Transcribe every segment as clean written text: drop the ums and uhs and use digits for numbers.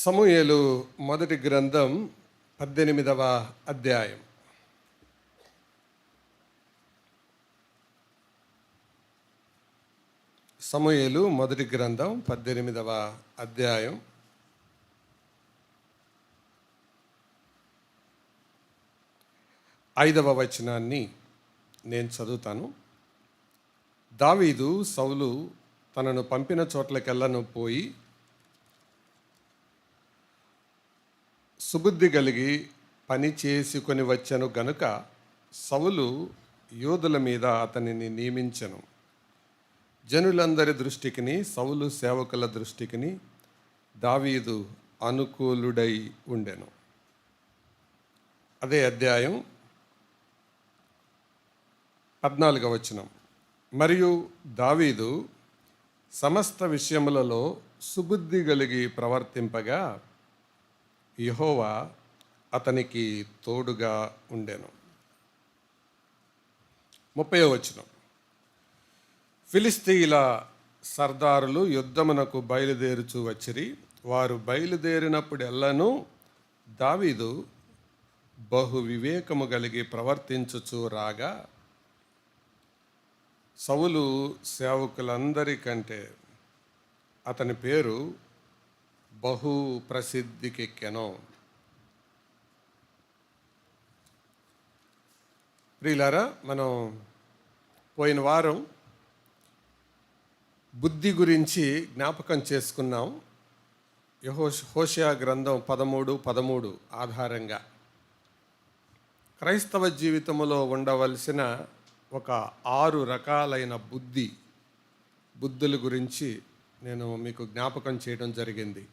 సమూయేలు మొదటి గ్రంథం 18వ అధ్యాయం. సమూయేలు మొదటి గ్రంథం 18వ అధ్యాయం. ఐదవ వచనాన్ని నేను చదువుతాను. దావీదు సౌలు తనను పంపిన చోట్లకెల్లను పోయి సుబుద్ధి కలిగి పని చేసుకొని వచ్చెను గనుక సౌలు యోధుల మీద అతనిని నియమించెను. జనులందరి దృష్టికిని సౌలు సేవకుల దృష్టికిని దావీదు అనుకూలుడై ఉండెను. అదే అధ్యాయం 14వ వచనం. మరియు దావీదు సమస్త విషయములలో సుబుద్ధి కలిగి ప్రవర్తింపగా యెహోవా అతనికి తోడుగా ఉండెను. 30వ వచనం. ఫిలిష్తీయుల సర్దారులు యుద్ధమునకు బయలుదేరుచు వచ్చిరి. వారు బయలుదేరినప్పుడెల్లను దావీదు బహు వివేకము కలిగి ప్రవర్తించుచు రాగా సౌలు సేవకులందరికంటే అతని పేరు బహు ప్రసిద్ధికెక్కెను. ప్రియులారా, మనం పోయిన వారం బుద్ధి గురించి జ్ఞాపకం చేసుకున్నాం. హోషేయ గ్రంథం 13:13 ఆధారంగా క్రైస్తవ జీవితంలో ఉండవలసిన ఒక 6 రకాలైన బుద్ధుల గురించి నేను మీకు జ్ఞాపకం చేయడం జరిగింది.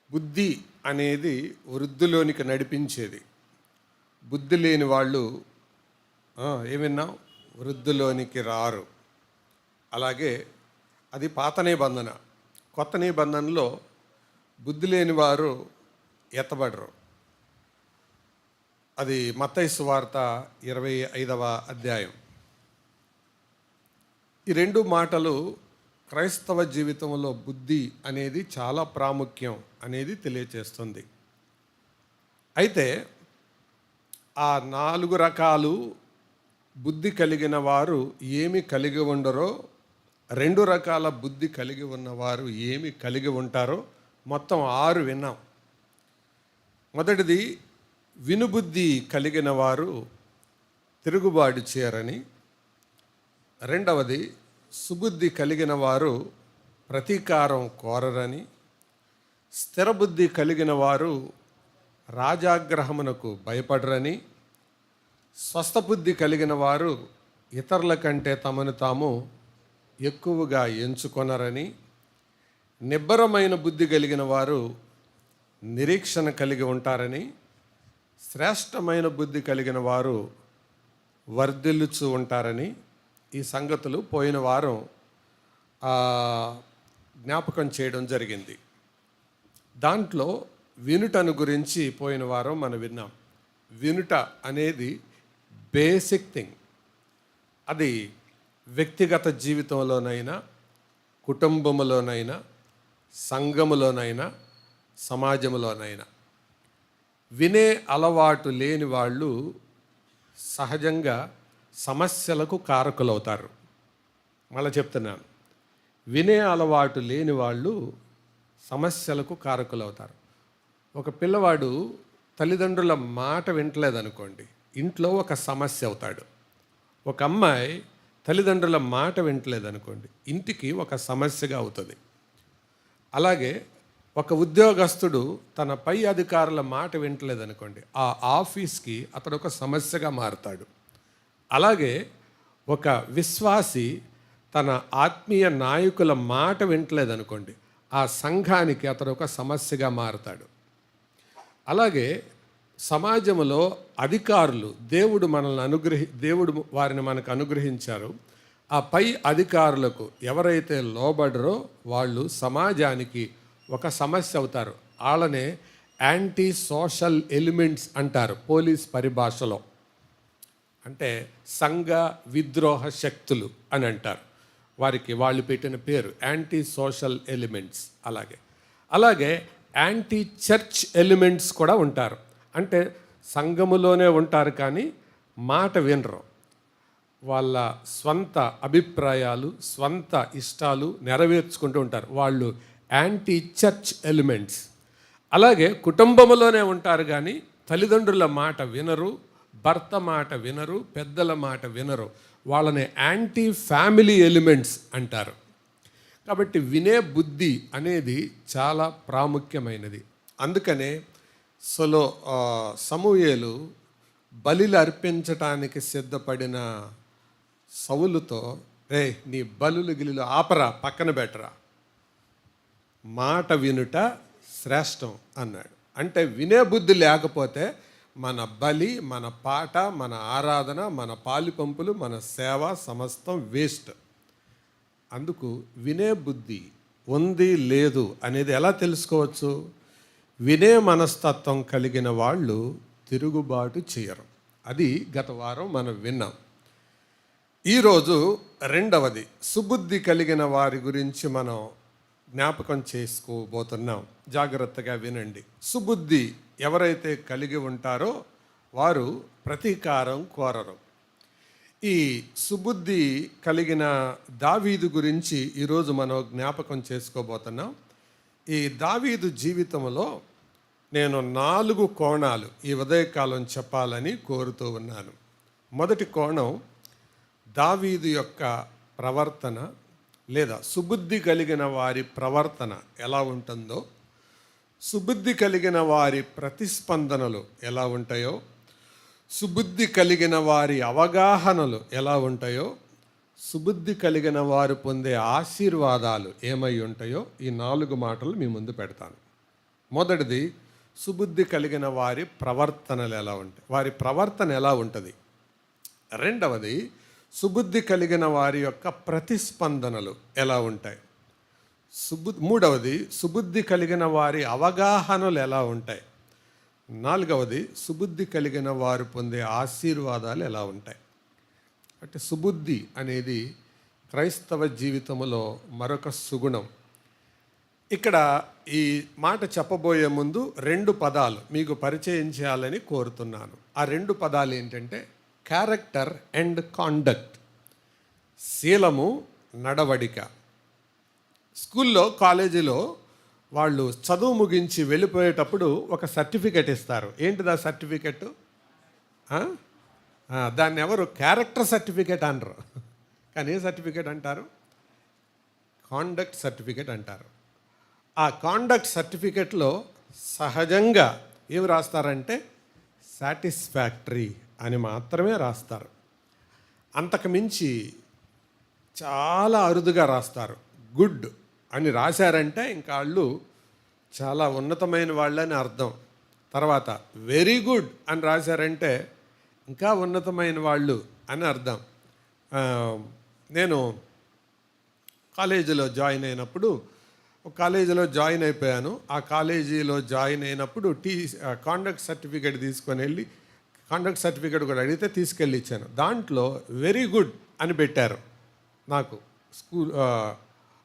బుద్ధి అనేది వృద్ధిలోనికి నడిపించేది. బుద్ధి లేని వాళ్ళు ఏమన్నా వృద్ధిలోనికి రారు. అలాగే అది పాత నిబంధన. కొత్త నిబంధనలో బుద్ధి లేని వారు ఎత్తబడరు. అది మత్తయి సువార్త 25వ అధ్యాయం. ఈ రెండు మాటలు క్రైస్తవ జీవితంలో బుద్ధి అనేది చాలా ప్రాముఖ్యం అనేది తెలియచేస్తుంది. అయితే ఆ 4 రకాలు బుద్ధి కలిగిన వారు ఏమి కలిగి ఉండరో, 2 రకాల బుద్ధి కలిగి ఉన్నవారు ఏమి కలిగి ఉంటారో మొత్తం 6 విన్నాం. మొదటిది, వినుబుద్ధి కలిగిన వారు తిరుగుబాటు చేయరని. రెండవది, సుబుద్ధి కలిగిన వారు ప్రతీకారం కోరరని. స్థిరబుద్ధి కలిగిన వారు రాజాగ్రహమునకు భయపడరని. స్వస్థబుద్ధి కలిగిన వారు ఇతరుల కంటే తమను తాము ఎక్కువగా ఎంచుకొనరని. నిబ్బరమైన బుద్ధి కలిగిన వారు నిరీక్షణ కలిగి ఉంటారని. శ్రేష్టమైన బుద్ధి కలిగిన వారు వర్ధిల్లుచూ ఉంటారని. ఈ సంగతులు పోయిన వారం జ్ఞాపకం చేయడం జరిగింది. దాంట్లో వినుటను గురించి పోయిన వారం మనం విన్నాం. వినుట అనేది బేసిక్ థింగ్. అది వ్యక్తిగత జీవితంలోనైనా, కుటుంబంలోనైనా, సంఘములోనైనా, సమాజంలోనైనా వినే అలవాటు లేని వాళ్ళు సహజంగా సమస్యలకు కారకులవుతారు. మళ్ళీ చెప్తున్నాను, వినే అలవాటు లేని వాళ్ళు సమస్యలకు కారకులవుతారు. ఒక పిల్లవాడు తల్లిదండ్రుల మాట వింటలేదనుకోండి, ఇంట్లో ఒక సమస్య అవుతాడు. ఒక అమ్మాయి తల్లిదండ్రుల మాట వింటలేదనుకోండి, ఇంటికి ఒక సమస్యగా అవుతుంది. అలాగే ఒక ఉద్యోగస్తుడు తన పై అధికారుల మాట వింటలేదనుకోండి, ఆ ఆఫీస్కి అతడు ఒక సమస్యగా మారుతాడు. అలాగే ఒక విశ్వాసి తన ఆత్మీయ నాయకుల మాట వింటలేదనుకోండి, ఆ సంఘానికి అతడు ఒక సమస్యగా మారుతాడు. అలాగే సమాజంలో అధికారులు, దేవుడు వారిని మనకు అనుగ్రహించారు. ఆ పై అధికారులకు ఎవరైతే లోబడరో వాళ్ళు సమాజానికి ఒక సమస్య అవుతారు. వాళ్ళనే యాంటీ సోషల్ ఎలిమెంట్స్ అంటారు పోలీస్ పరిభాషలో. అంటే సంఘ విద్రోహ శక్తులు అని అంటారు. వారికి వాళ్ళు పెట్టిన పేరు యాంటీ సోషల్ ఎలిమెంట్స్. అలాగే యాంటీ చర్చ్ ఎలిమెంట్స్ కూడా ఉంటారు. అంటే సంఘములోనే ఉంటారు కానీ మాట వినరు. వాళ్ళ స్వంత అభిప్రాయాలు, స్వంత ఇష్టాలు నెరవేర్చుకుంటూ ఉంటారు. వాళ్ళు యాంటీ చర్చ్ ఎలిమెంట్స్. అలాగే కుటుంబంలోనే ఉంటారు కానీ తల్లిదండ్రుల మాట వినరు, భర్త మాట వినరు, పెద్దల మాట వినరు. వాళ్ళని యాంటీ ఫ్యామిలీ ఎలిమెంట్స్ అంటారు. కాబట్టి వినే బుద్ధి అనేది చాలా ప్రాముఖ్యమైనది. అందుకనే సమూయేలు బలిలు అర్పించటానికి సిద్ధపడిన సౌలుతో, నీ బలులు గిలులు ఆపరా, పక్కన పెట్టరా, మాట వినుట శ్రేష్టం అన్నాడు. అంటే వినే బుద్ధి లేకపోతే మన బలి, మన పాట, మన ఆరాధన, మన పాలిపంపులు, మన సేవ సమస్తం వేస్ట్. అందుకు వినే బుద్ధి ఉంది లేదు అనేది ఎలా తెలుసుకోవచ్చు? వినే మనస్తత్వం కలిగిన వాళ్ళు తిరుగుబాటు చేయరు. అది గత వారం మనం విన్నాం. ఈరోజు రెండవది, సుబుద్ధి కలిగిన వారి గురించి మనం జ్ఞాపకం చేసుకోబోతున్నాం. జాగ్రత్తగా వినండి. సుబుద్ధి ఎవరైతే కలిగి ఉంటారో వారు ప్రతీకారం కోరరు. ఈ సుబుద్ధి కలిగిన దావీదు గురించి ఈరోజు మనం జ్ఞాపకం చేసుకోబోతున్నాం. ఈ దావీదు జీవితంలో నేను 4 కోణాలు ఈ ఉదయకాలం చెప్పాలని కోరుతూ ఉన్నాను. మొదటి కోణం, దావీదు యొక్క ప్రవర్తన లేదా సుబుద్ధి కలిగిన వారి ప్రవర్తన ఎలా ఉంటుందో, సుబుద్ధి కలిగిన వారి ప్రతిస్పందనలు ఎలా ఉంటాయో, సుబుద్ధి కలిగిన వారి అవగాహనలు ఎలా ఉంటాయో, సుబుద్ధి కలిగిన వారు పొందే ఆశీర్వాదాలు ఏమై ఉంటాయో, ఈ 4 మాటలు మీ ముందు పెడతాను. మొదటిది, సుబుద్ధి కలిగిన వారి ప్రవర్తనలు ఎలా ఉంటాయి, వారి ప్రవర్తన ఎలా ఉంటుంది. రెండవది, సుబుద్ధి కలిగిన వారి యొక్క ప్రతిస్పందనలు ఎలా ఉంటాయి. మూడవది, సుబుద్ధి కలిగిన వారి అవగాహనలు ఎలా ఉంటాయి. నాలుగవది, సుబుద్ధి కలిగిన వారు పొందే ఆశీర్వాదాలు ఎలా ఉంటాయి. అంటే సుబుద్ధి అనేది క్రైస్తవ జీవితంలో మరొక సుగుణం. ఇక్కడ ఈ మాట చెప్పబోయే ముందు 2 పదాలు మీకు పరిచయం చేయాలని కోరుతున్నాను. ఆ 2 పదాలు ఏంటంటే క్యారెక్టర్ అండ్ కాండక్ట్. శీలము, నడవడిక. స్కూల్లో, కాలేజీలో వాళ్ళు చదువు ముగించి వెళ్ళిపోయేటప్పుడు ఒక సర్టిఫికెట్ ఇస్తారు. ఏంటిది ఆ సర్టిఫికెట్? దాన్ని ఎవరు క్యారెక్టర్ సర్టిఫికెట్ అనరు, కానీ ఏ సర్టిఫికెట్ అంటారు? కాండక్ట్ సర్టిఫికెట్ అంటారు. ఆ కాండక్ట్ సర్టిఫికెట్లో సహజంగా ఏమి రాస్తారంటే సాటిస్ఫాక్టరీ అని మాత్రమే రాస్తారు. అంతకుమించి చాలా అరుదుగా రాస్తారు. గుడ్ అని రాశారంటే ఇంకా వాళ్ళు చాలా ఉన్నతమైన వాళ్ళని అర్థం. తర్వాత వెరీ గుడ్ అని రాశారంటే ఇంకా ఉన్నతమైన వాళ్ళు అని అర్థం. నేను కాలేజీలో జాయిన్ అయినప్పుడు, ఒక కాలేజీలో జాయిన్ అయిపోయాను. ఆ కాలేజీలో జాయిన్ అయినప్పుడు కాండక్ట్ సర్టిఫికేట్ తీసుకొని వెళ్ళి, కాండక్ట్ సర్టిఫికేట్ కూడా అడిగితే తీసుకెళ్ళి ఇచ్చాను. దాంట్లో వెరీ గుడ్ అని పెట్టారు నాకు స్కూల్,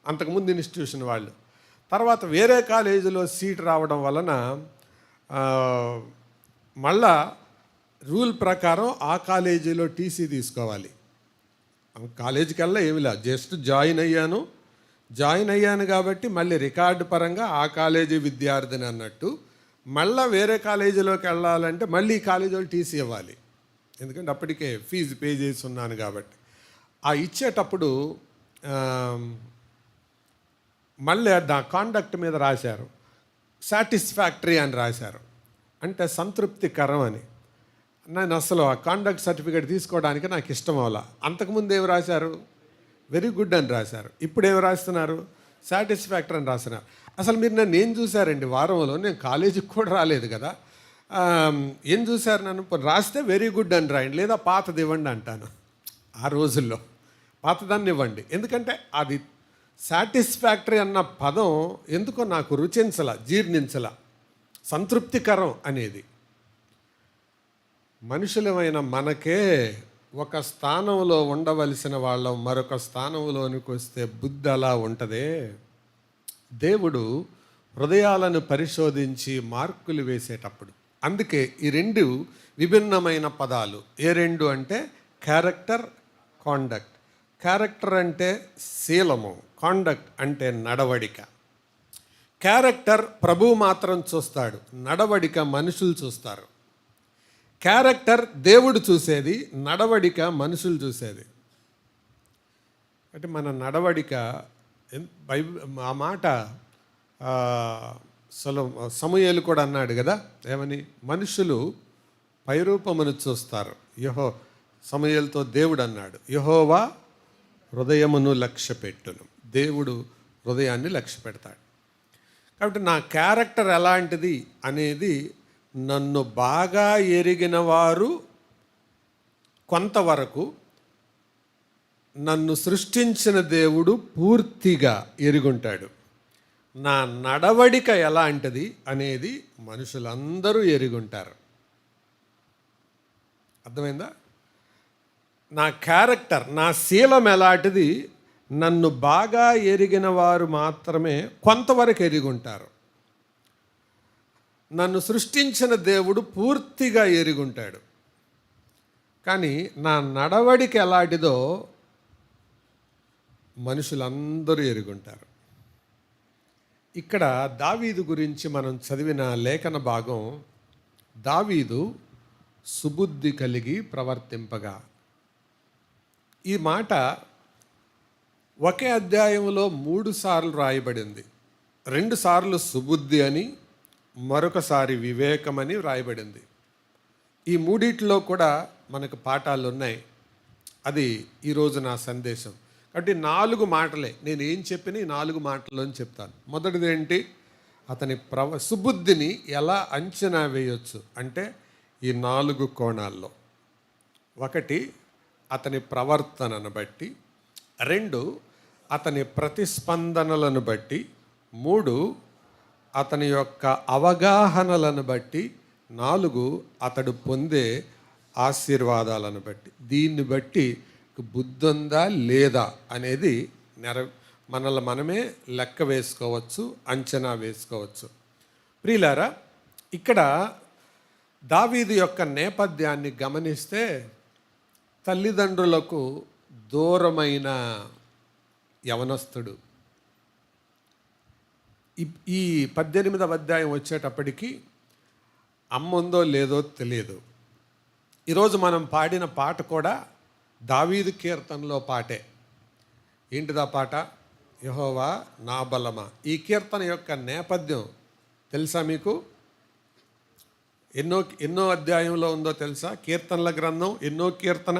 అంతకుముందు ఇన్స్టిట్యూషన్ వాళ్ళు. తర్వాత వేరే కాలేజీలో సీట్ రావడం వలన మళ్ళా రూల్ ప్రకారం ఆ కాలేజీలో టీసీ తీసుకోవాలి. కాలేజీకి వెళ్ళా ఏమి లేదు, జస్ట్ జాయిన్ అయ్యాను కాబట్టి మళ్ళీ రికార్డు పరంగా ఆ కాలేజీ విద్యార్థిని అన్నట్టు. మళ్ళీ వేరే కాలేజీలోకి వెళ్ళాలంటే మళ్ళీ ఈ కాలేజీలో టీసీ ఇవ్వాలి, ఎందుకంటే అప్పటికే ఫీజు పే చేసి ఉన్నాను కాబట్టి. ఆ ఇచ్చేటప్పుడు మళ్ళీ నా కాండక్ట్ మీద రాశారు సాటిస్ఫాక్టరీ అని రాశారు, అంటే సంతృప్తికరం అని. నేను అసలు ఆ కాండక్ట్ సర్టిఫికేట్ తీసుకోవడానికి నాకు ఇష్టం అవ్వాల. అంతకుముందు ఏమి రాశారు? వెరీ గుడ్ అని రాశారు. ఇప్పుడు ఏమి రాస్తున్నారు? సాటిస్ఫాక్టరీ అని రాస్తున్నారు. అసలు మీరు నన్ను ఏం చూశారండి వారంలో? నేను కాలేజీకి కూడా రాలేదు కదా. ఏం చూశారు నన్ను? రాస్తే వెరీ గుడ్ అని రాయండి, లేదా పాతది ఇవ్వండి అంటాను. ఆ రోజుల్లో పాతదాన్ని ఇవ్వండి, ఎందుకంటే అది సాటిస్ఫాక్టరీ అన్న పదం ఎందుకో నాకు రుచించల, జీర్ణించల. సంతృప్తికరం అనేది మనుషులమైన మనకే ఒక స్థానంలో ఉండవలసిన వాళ్ళం మరొక స్థానంలోనికి వస్తే బుద్ధి అలా ఉంటుందే. దేవుడు హృదయాలను పరిశోధించి మార్కులు వేసేటప్పుడు. అందుకే ఈ రెండు విభిన్నమైన పదాలు. ఏ రెండు అంటే క్యారెక్టర్, కాండక్ట్. క్యారెక్టర్ అంటే శీలము, కాండక్ట్ అంటే నడవడిక. క్యారెక్టర్ ప్రభువు మాత్రం చూస్తాడు, నడవడిక మనుషులు చూస్తారు. క్యారెక్టర్ దేవుడు చూసేది, నడవడిక మనుషులు చూసేది. అంటే మన నడవడిక ఆ మాట సమూయేలు కూడా అన్నాడు కదా, ఏమని? మనుషులు పైరూపమును చూస్తారు, సమూయేలుతో దేవుడు అన్నాడు, యెహోవా హృదయమును లక్ష్య పెట్టును. దేవుడు హృదయాన్ని లక్ష్య పెడతాడు. కాబట్టి నా క్యారెక్టర్ ఎలాంటిది అనేది నన్ను బాగా ఎరిగిన వారు కొంతవరకు, నన్ను సృష్టించిన దేవుడు పూర్తిగా ఎరుగుంటాడు. నా నడవడిక ఎలాంటిది అనేది మనుషులందరూ ఎరుగుంటారు. అర్థమైందా? నా క్యారెక్టర్, నా శీలం ఎలాంటిది నన్ను బాగా ఎరిగిన వారు మాత్రమే కొంతవరకు ఎరుగుంటారు. నన్ను సృష్టించిన దేవుడు పూర్తిగా ఎరుగుంటాడు. కానీ నా నడవడిక ఎలాంటిదో మనుషులందరూ ఎరుగుంటారు. ఇక్కడ దావీదు గురించి మనం చదివిన లేఖన భాగం, దావీదు సుబుద్ధి కలిగి ప్రవర్తింపగా. ఈ మాట ఒకే అధ్యాయంలో 3 సార్లు రాయబడింది. 2 సార్లు సుబుద్ధి అని, మరొకసారి వివేకమని రాయబడింది. ఈ మూడిట్లో కూడా మనకు పాఠాలు ఉన్నాయి. అది ఈరోజు నా సందేశం. కాబట్టి 4 మాటలే నేను ఏం చెప్పిన ఈ 4 మాటలని చెప్తాను. మొదటిది ఏంటి? అతని సుబుద్ధిని ఎలా అంచనా వేయొచ్చు అంటే ఈ 4 కోణాల్లో. 1 అతని ప్రవర్తనను బట్టి, 2 అతని ప్రతిస్పందనలను బట్టి, 3 అతని యొక్క అవగాహనలను బట్టి, 4 అతడు పొందే ఆశీర్వాదాలను బట్టి. దీన్ని బట్టి బుద్ధి ఉందా లేదా అనేది మనల్ని మనమే లెక్క వేసుకోవచ్చు, అంచనా వేసుకోవచ్చు. ప్రియులారా, ఇక్కడ దావీదు యొక్క నేపథ్యాన్ని గమనిస్తే తల్లిదండ్రులకు దూరమైన యవనస్తుడు. ఈ 18వ అధ్యాయం వచ్చేటప్పటికి అమ్మ ఉందో లేదో తెలియదు. ఈరోజు మనం పాడిన పాట కూడా దావీదు కీర్తనలో పాటే. ఏంటిదా పాట? యెహోవా నా బలమా. ఈ కీర్తన యొక్క నేపథ్యం తెలుసా మీకు? ఎన్నో అధ్యాయంలో ఉందో తెలుసా? కీర్తనల గ్రంథం ఎన్నో కీర్తన?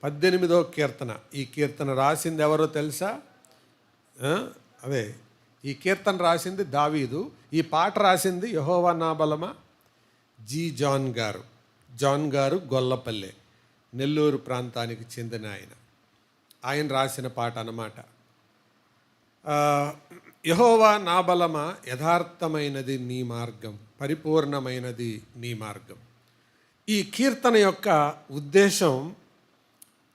18వ కీర్తన. ఈ కీర్తన రాసింది ఎవరో తెలుసా? అదే ఈ కీర్తన రాసింది దావీదు. ఈ పాట రాసింది యెహోవా నా బలమా జాన్ గారు గొల్లపల్లె, నెల్లూరు ప్రాంతానికి చెందిన ఆయన రాసిన పాట అన్నమాట. యెహోవా నా బలమా, యథార్థమైనది నీ మార్గం, పరిపూర్ణమైనది నీ మార్గం. ఈ కీర్తన యొక్క ఉద్దేశం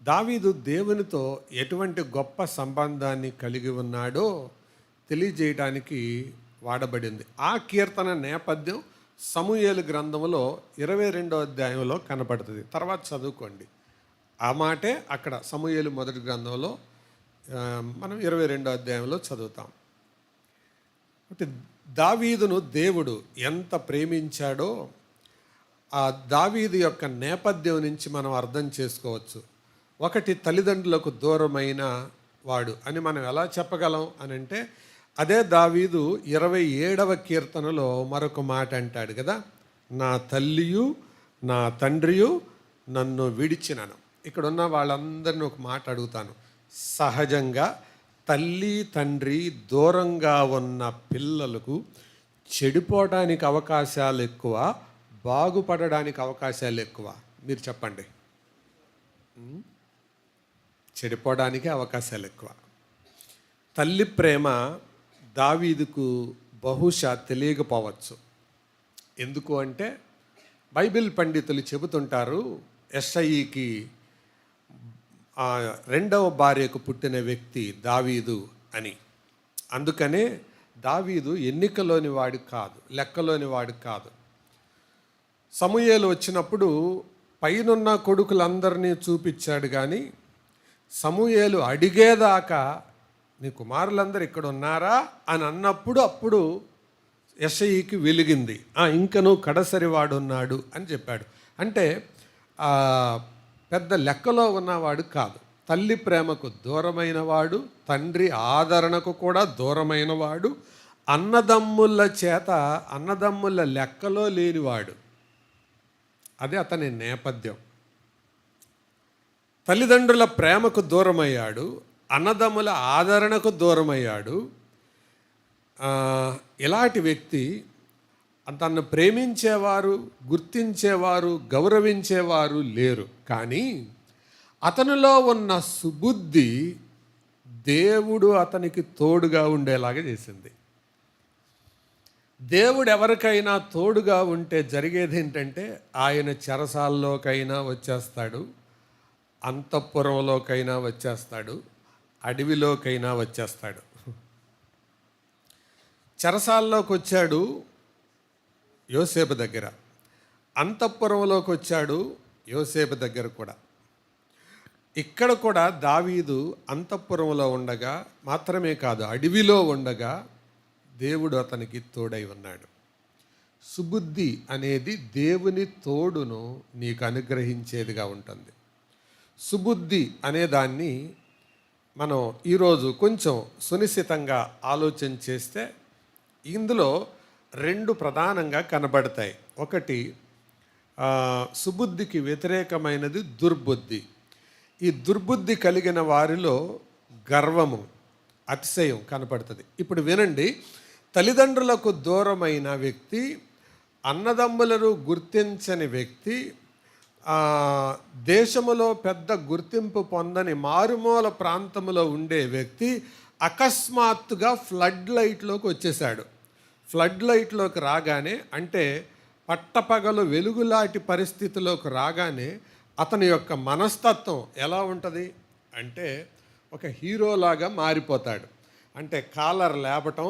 దావీదు దేవునితో ఎటువంటి గొప్ప సంబంధాన్ని కలిగి ఉన్నాడో తెలియజేయడానికి వాడబడింది. ఆ కీర్తన నేపథ్యం సమూయేలు గ్రంథంలో 22వ అధ్యాయంలో కనపడుతుంది. తర్వాత చదువుకోండి. ఆ మాటే అక్కడ సమూయేలు మొదటి గ్రంథంలో మనం 22వ అధ్యాయంలో చదువుతాం. అంటే దావీదును దేవుడు ఎంత ప్రేమించాడో ఆ దావీదు యొక్క నేపథ్యం నుంచి మనం అర్థం చేసుకోవచ్చు. 1 తల్లిదండ్రులకు దూరమైన వాడు అని మనం ఎలా చెప్పగలం అని అంటే, అదే దావీదు 27వ కీర్తనలో మరొక మాట అంటాడు కదా, నా తల్లియు నా తండ్రియు నన్ను విడిచినను. ఇక్కడ ఉన్న వాళ్ళందరినీ ఒక మాట అడుగుతాను. సహజంగా తల్లి తండ్రి దూరంగా ఉన్న పిల్లలకు చెడిపోవడానికి అవకాశాలు ఎక్కువ, బాగుపడడానికి అవకాశాలు ఎక్కువ? మీరు చెప్పండి. చెడిపోవడానికి అవకాశాలు ఎక్కువ. తల్లి ప్రేమ దావీదుకు బహుశా తెలియకపోవచ్చు. ఎందుకు అంటే బైబిల్ పండితులు చెబుతుంటారు, యెషయికి 2వ భార్యకు పుట్టిన వ్యక్తి దావీదు అని. అందుకనే దావీదు ఎన్నికలోని వాడు కాదు, లెక్కలోని వాడు కాదు. సమూయేలు వచ్చినప్పుడు పైనున్న కొడుకులందరినీ చూపించాడు, కానీ సమూయేలు అడిగేదాకా నీ కుమారులందరూ ఇక్కడ ఉన్నారా అని అన్నప్పుడు అప్పుడు యెషయికి వెలిగింది. ఇంకను కడసరివాడు ఉన్నాడు అని చెప్పాడు. అంటే పెద్ద లెక్కలో ఉన్నవాడు కాదు. తల్లి ప్రేమకు దూరమైన వాడు, తండ్రి ఆదరణకు కూడా దూరమైన వాడు, అన్నదమ్ముల లెక్కలో లేనివాడు. అది అతని నేపథ్యం. తల్లిదండ్రుల ప్రేమకు దూరమయ్యాడు, అన్నదమ్ముల ఆదరణకు దూరమయ్యాడు. ఇలాంటి వ్యక్తి తనను ప్రేమించేవారు, గుర్తించేవారు, గౌరవించేవారు లేరు. కానీ అతనిలో ఉన్న సుబుద్ధి దేవుడు అతనికి తోడుగా ఉండేలాగా చేసింది. దేవుడు ఎవరికైనా తోడుగా ఉంటే జరిగేది ఏంటంటే ఆయన చెరసాల్లోకైనా వచ్చేస్తాడు, అంతఃపురంలోకైనా వచ్చేస్తాడు, అడవిలోకైనా వచ్చేస్తాడు. చెరసాల్లోకి వచ్చాడు యోసేపు దగ్గర, అంతఃపురంలోకి వచ్చాడు యోసేపు దగ్గర కూడా. ఇక్కడ కూడా దావీదు అంతఃపురంలో ఉండగా మాత్రమే కాదు, అడవిలో ఉండగా దేవుడు అతనికి తోడై ఉన్నాడు. సుబుద్ధి అనేది దేవుని తోడును నీకు అనుగ్రహించేదిగా ఉంటుంది. సుబుద్ధి అనేదాన్ని మనం ఈరోజు కొంచెం సునిశ్చితంగా ఆలోచన చేస్తే ఇందులో రెండు ప్రధానంగా కనబడతాయి. ఒకటి, సుబుద్ధికి వ్యతిరేకమైనది దుర్బుద్ధి. ఈ దుర్బుద్ధి కలిగిన వారిలో గర్వము, అతిశయం కనపడుతుంది. ఇప్పుడు వినండి, తల్లిదండ్రులకు దూరమైన వ్యక్తి, అన్నదమ్ములను గుర్తించని వ్యక్తి, దేశములో పెద్ద గుర్తింపు పొందని మారుమూల ప్రాంతంలో ఉండే వ్యక్తి అకస్మాత్తుగా ఫ్లడ్ లైట్లోకి వచ్చేసాడు. ఫ్లడ్ లైట్లోకి రాగానే, అంటే పట్టపగలు వెలుగులాంటి పరిస్థితిలోకి రాగానే అతని యొక్క మనస్తత్వం ఎలా ఉంటుంది అంటే ఒక హీరోలాగా మారిపోతాడు. అంటే కాలర్ లేపటం,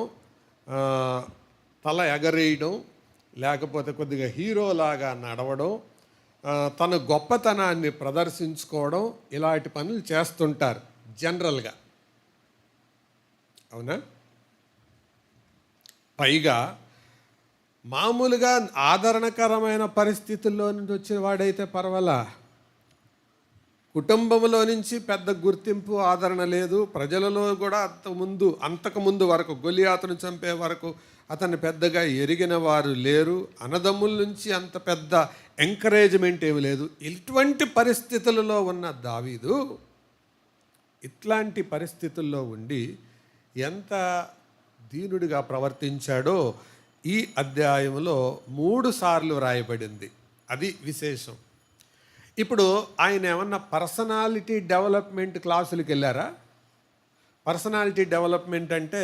తల ఎగరేయడం, లేకపోతే కొద్దిగా హీరోలాగా నడవడం, తన గొప్పతనాన్ని ప్రదర్శించుకోవడం, ఇలాంటి పనులు చేస్తుంటారు జనరల్గా. అవునా? పైగా మామూలుగా ఆదరణకరమైన పరిస్థితుల్లో నుంచి వచ్చిన వాడైతే పర్వాలా, కుటుంబంలో నుంచి పెద్ద గుర్తింపు, ఆదరణ లేదు, ప్రజలలో కూడా అంతకుముందు వరకు గొలియాతును చంపే వరకు అతన్ని పెద్దగా ఎరిగిన వారు లేరు, అన్నదమ్ముల నుంచి అంత పెద్ద ఎంకరేజ్మెంట్ ఏమి లేదు. ఇటువంటి పరిస్థితులలో ఉన్న దావీదు ఇట్లాంటి పరిస్థితుల్లో ఉండి ఎంత దీనుడిగా ప్రవర్తించాడో ఈ అధ్యాయంలో 3 సార్లు వ్రాయబడింది. అది విశేషం. ఇప్పుడు ఆయన ఏమన్నా పర్సనాలిటీ డెవలప్మెంట్ క్లాసులకు వెళ్ళారా? పర్సనాలిటీ డెవలప్మెంట్ అంటే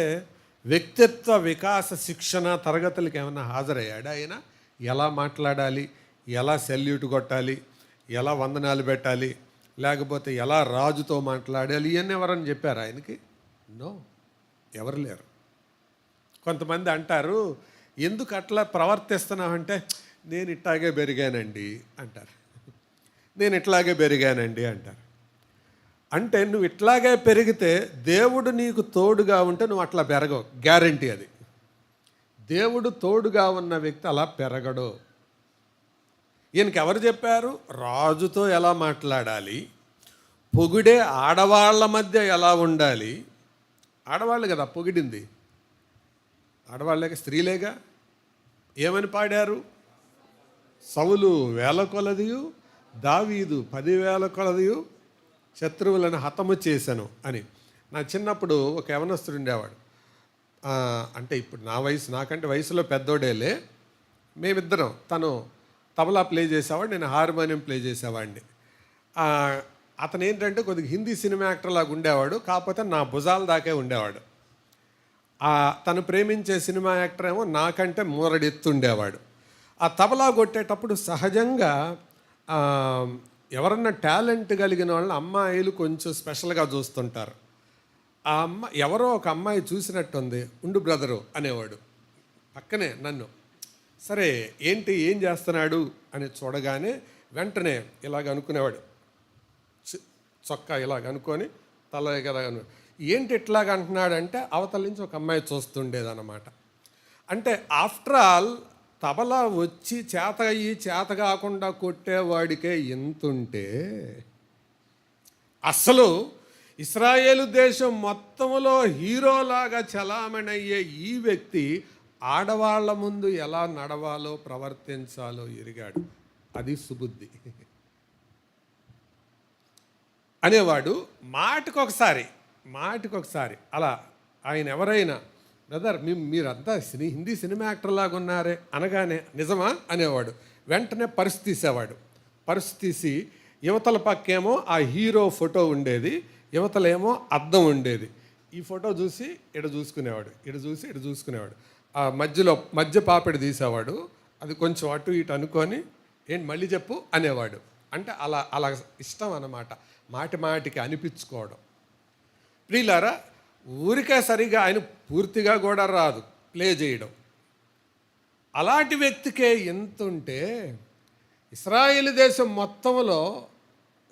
వ్యక్తిత్వ వికాస శిక్షణ తరగతులకు ఏమన్నా హాజరయ్యాడా ఆయన? ఎలా మాట్లాడాలి, ఎలా సెల్యూట్ కొట్టాలి, ఎలా వందనాలు పెట్టాలి, లేకపోతే ఎలా రాజుతో మాట్లాడాలి, ఇవన్నీ ఎవరని చెప్పారు ఆయనకి? నో, ఎవరు లేరు. కొంతమంది అంటారు, ఎందుకు అట్లా ప్రవర్తిస్తున్నావంటే నేను ఇట్లాగే పెరిగానండి అంటారు. నేను ఇట్లాగే పెరిగానండి అంటారు. అంటే నువ్వు ఇట్లాగే పెరిగితే దేవుడు నీకు తోడుగా ఉంటే నువ్వు అట్లా పెరగవు, గ్యారంటీ అది. దేవుడు తోడుగా ఉన్న వ్యక్తి అలా పెరగడు. ఈయనకి ఎవరు చెప్పారు రాజుతో ఎలా మాట్లాడాలి, పొగిడే ఆడవాళ్ళ మధ్య ఎలా ఉండాలి? ఆడవాళ్ళు కదా పొగిడింది, ఆడవాళ్ళేగా, స్త్రీలేగా. ఏమని పాడారు? సౌలు 1000 కొలదియు, దావీదు 10,000 కొలదియు శత్రువులను హతము చేశాను అని. నా చిన్నప్పుడు ఒక యవనస్తుడు ఉండేవాడు. అంటే ఇప్పుడు నా వయసు, నాకంటే వయసులో పెద్దోడేలే. మేమిద్దరం, తను తబలా ప్లే చేసేవాడు, నేను హార్మోనియం ప్లే చేసేవాడిని. అతను ఏంటంటే కొద్దిగా హిందీ సినిమా యాక్టర్ లాగా ఉండేవాడు, కాకపోతే నా భుజాల దాకే ఉండేవాడు. తను ప్రేమించే సినిమా యాక్టర్ ఏమో నాకంటే మూరడెత్తు ఉండేవాడు. ఆ తబలా కొట్టేటప్పుడు సహజంగా ఎవరన్నా టాలెంట్ కలిగిన వాళ్ళని అమ్మాయిలు కొంచెం స్పెషల్గా చూస్తుంటారు. ఆ ఎవరో ఒక అమ్మాయి చూసినట్టుంది, ఉండు బ్రదరు అనేవాడు పక్కనే నన్ను. సరే ఏంటి ఏం చేస్తున్నాడు అని చూడగానే వెంటనే ఇలాగ అనుకునేవాడు, చొక్కా ఇలాగ అనుకొని తల కదా ఏంటి ఇట్లాగ అంటున్నాడంటే అవతల నుంచి ఒక అమ్మాయి చూస్తుండేదన్నమాట. అంటే ఆఫ్టర్ ఆల్ తబలా వచ్చి చేత అయ్యి చేత కాకుండా కొట్టేవాడికే ఎంతుంటే అసలు ఇస్రాయేలు దేశం మొత్తంలో హీరోలాగా చలామణయ్యే ఈ వ్యక్తి ఆడవాళ్ల ముందు ఎలా నడవాలో ప్రవర్తించాలో ఎరిగాడు. అది సుబుద్ధి అనేవాడు. మాటికొకసారి అలా ఆయన ఎవరైనా బ్రదర్ మీరంతా హిందీ సినిమా యాక్టర్ లాగా ఉన్నారే అనగానే నిజమా అనేవాడు. వెంటనే పర్సు తీసేవాడు. పర్సు తీసి యువతల పక్కేమో ఆ హీరో ఫోటో ఉండేది, యువతలేమో అద్దం ఉండేది. ఈ ఫోటో చూసి ఇటు చూసుకునేవాడు. ఆ మధ్య పాపిడి తీసేవాడు. అది కొంచెం అటు ఇటు అనుకొని ఏంటి మళ్ళీ చెప్పు అనేవాడు. అంటే అలా ఇష్టం అన్నమాట, మాటికి అనిపించుకోవడం. ప్రియులారా, ఊరికే సరిగా ఆయన పూర్తిగా కూడా రాదు ప్లే చేయడం. అలాంటి వ్యక్తికే ఎంతుంటే ఇశ్రాయేలు దేశం మొత్తంలో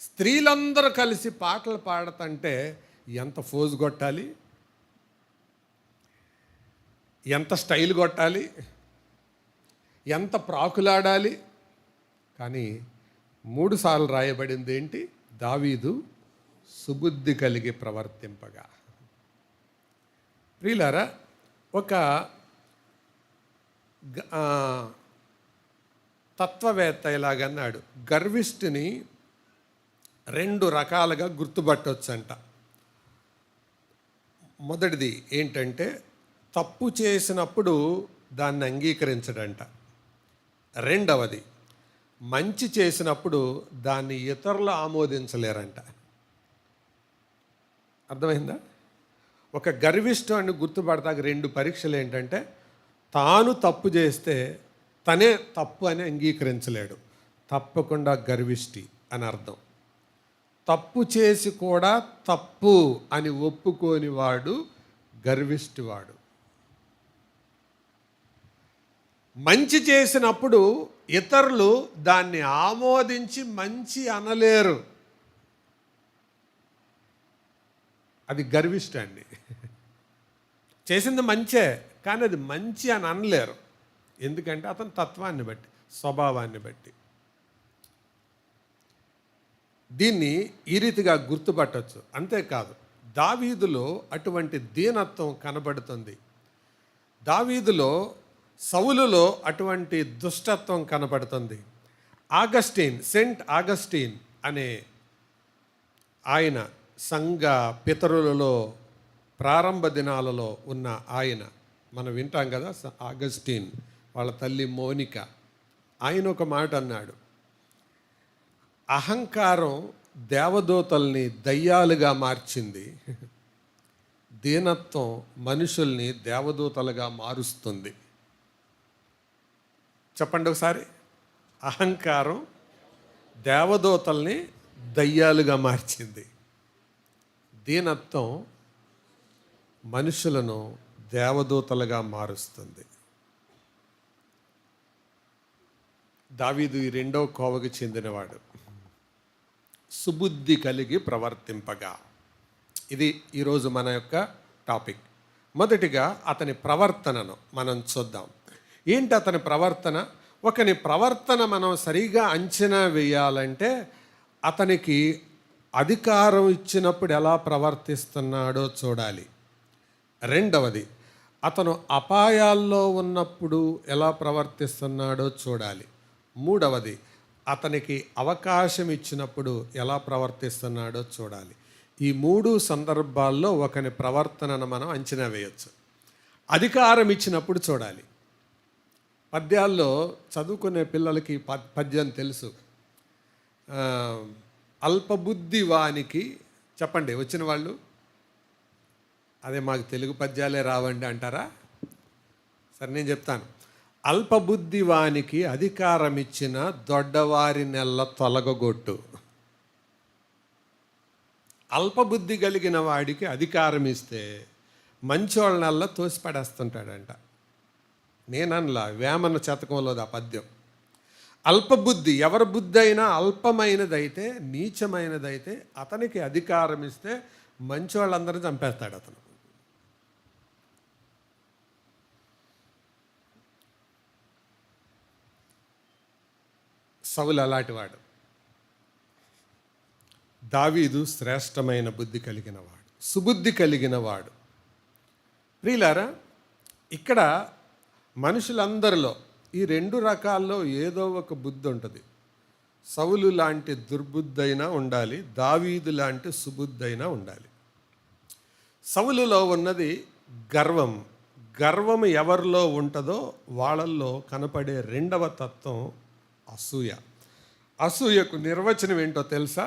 స్త్రీలందరూ కలిసి పాటలు పాడతంటే ఎంత ఫోజు కొట్టాలి, ఎంత స్టైల్ కొట్టాలి, ఎంత ప్రాకులాడాలి. కానీ 3 సార్లు రాయబడింది ఏంటి? దావీదు సుబుద్ధి కలిగి ప్రవర్తింపగా. ప్రియులారా, ఒక తత్వవేత్త ఇలాగన్నాడు, గర్విష్ఠుని 2 రకాలుగా గుర్తుపట్టవచ్చంట. మొదటిది ఏంటంటే తప్పు చేసినప్పుడు దాన్ని అంగీకరించడంట. రెండవది మంచి చేసినప్పుడు దాన్ని ఇతరులు ఆమోదించలేరంట. అర్థమైందా? ఒక గర్విష్ఠుని గుర్తుపడతాక 2 పరీక్షలు ఏంటంటే తాను తప్పు చేస్తే తనే తప్పు అని అంగీకరించలేడు, తప్పకుండా గర్విష్ఠి అని అర్థం. తప్పు చేసి కూడా తప్పు అని ఒప్పుకోని వాడు గర్విష్ఠివాడు. మంచి చేసినప్పుడు ఇతరులు దాన్ని ఆమోదించి మంచి అనలేరు, అది గర్విష్ఠి అండి. చేసింది మంచే కానీ అది మంచి అని అనలేరు, ఎందుకంటే అతని తత్వాన్ని బట్టి, స్వభావాన్ని బట్టి. దీన్ని ఈ రీతిగా గుర్తుపట్టవచ్చు. అంతేకాదు, దావీదులో అటువంటి దీనత్వం కనబడుతుంది. దావీదులో, సౌలులో అటువంటి దుష్టత్వం కనబడుతుంది. సెయింట్ ఆగస్టీన్ అనే ఆయన సంఘ పితరులలో ప్రారంభ దినాలలో ఉన్న ఆయన, మనం వింటాం కదా, ఆగస్టీన్ వాళ్ళ తల్లి మోనిక, ఆయన ఒక మాట అన్నాడు, అహంకారం దేవదూతల్ని దయ్యాలుగా మార్చింది, దీనత్వం మనుషుల్ని దేవదూతలుగా మారుస్తుంది. చెప్పండి ఒకసారి. అహంకారం దేవదూతల్ని దయ్యాలుగా మార్చింది, దీనత్వం మనుషులను దేవదూతలుగా మారుస్తుంది. దావీదు ఈ 2వ కోవకి చెందినవాడు. సుబుద్ధి కలిగి ప్రవర్తింపగా. ఇది ఈరోజు మన యొక్క టాపిక్. మొదటిగా అతని ప్రవర్తనను మనం చూద్దాం. ఏంటి అతని ప్రవర్తన? ఒకని ప్రవర్తన మనం సరిగా అంచనా వేయాలంటే అతనికి అధికారం ఇచ్చినప్పుడు ఎలా ప్రవర్తిస్తున్నాడో చూడాలి. రెండవది, అతను అపాయాల్లో ఉన్నప్పుడు ఎలా ప్రవర్తిస్తున్నాడో చూడాలి. మూడవది, అతనికి అవకాశం ఇచ్చినప్పుడు ఎలా ప్రవర్తిస్తున్నాడో చూడాలి. ఈ 3 సందర్భాల్లో ఒకని ప్రవర్తనను మనం అంచనా వేయచ్చు. అధికారం ఇచ్చినప్పుడు చూడాలి. పద్యాల్లో చదువుకునే పిల్లలకి పద్యం తెలుసు. అల్పబుద్ధి వానికి, చెప్పండి వచ్చిన వాళ్ళు, అదే మాకు తెలుగు పద్యాలే రావండి అంటారా? సరే నేను చెప్తాను. అల్పబుద్ధి వానికి అధికారం ఇచ్చిన దొడ్డవారి నెల్ల తొలగొట్టు. అల్పబుద్ధి కలిగిన వాడికి అధికారం ఇస్తే మంచోళ్ళనల్లా తోసిపడేస్తుంటాడంట. నేనల్లా వేమన శతకంలో ఆ పద్యం. అల్పబుద్ధి, ఎవరి బుద్ధి అయినా అల్పమైనదైతే, నీచమైనదైతే అతనికి అధికారం ఇస్తే మంచోళ్ళందరినీ చంపేస్తాడు అతను. సౌలు అలాంటివాడు. దావీదు శ్రేష్టమైన బుద్ధి కలిగినవాడు, సుబుద్ధి కలిగినవాడు. ప్రియులారా, ఇక్కడ మనుషులందరిలో ఈ రెండు రకాల్లో ఏదో ఒక బుద్ధి ఉంటుంది. సౌలు లాంటి దుర్బుద్ధి అయినా ఉండాలి, దావీదు లాంటి సుబుద్ధి అయినా ఉండాలి. సౌలులో ఉన్నది గర్వం. గర్వం ఎవరిలో ఉంటుందో వాళ్ళల్లో కనపడే రెండవ తత్వం అసూయ. అసూయకు నిర్వచనం ఏంటో తెలుసా?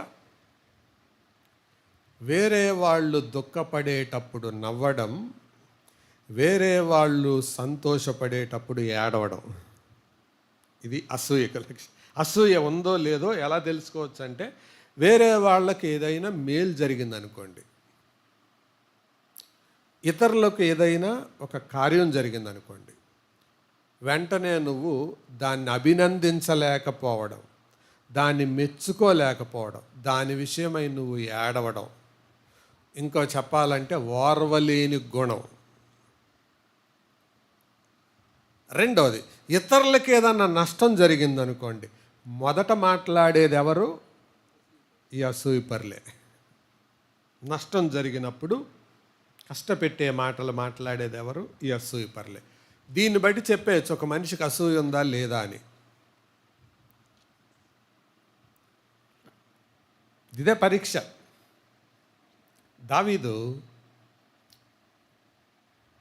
వేరే వాళ్ళు దుఃఖపడేటప్పుడు నవ్వడం, వేరే వాళ్ళు సంతోషపడేటప్పుడు ఏడవడం. ఇది అసూయకు లక్షణం. అసూయ ఉందో లేదో ఎలా తెలుసుకోవచ్చు అంటే, వేరే వాళ్ళకి ఏదైనా మేలు జరిగిందనుకోండి, ఇతరులకు ఏదైనా ఒక కార్యం జరిగిందనుకోండి, వెంటనే నువ్వు దాన్ని అభినందించలేకపోవడం, దాన్ని మెచ్చుకోలేకపోవడం, దాని విషయమై నువ్వు ఏడవడం, ఇంకో చెప్పాలంటే ఓర్వలేని గుణం. రెండవది, ఇతరులకి ఏదన్నా నష్టం జరిగిందనుకోండి, మొదట మాట్లాడేది ఎవరు? ఈ అసూయపరులే. నష్టం జరిగినప్పుడు కష్టపెట్టే మాటలు మాట్లాడేది ఎవరు? ఈ అసూయపరులే. దీన్ని బట్టి చెప్పేయచ్చు ఒక మనిషికి అసూయ ఉందా లేదా అని. ఇదే పరీక్ష. దావీదు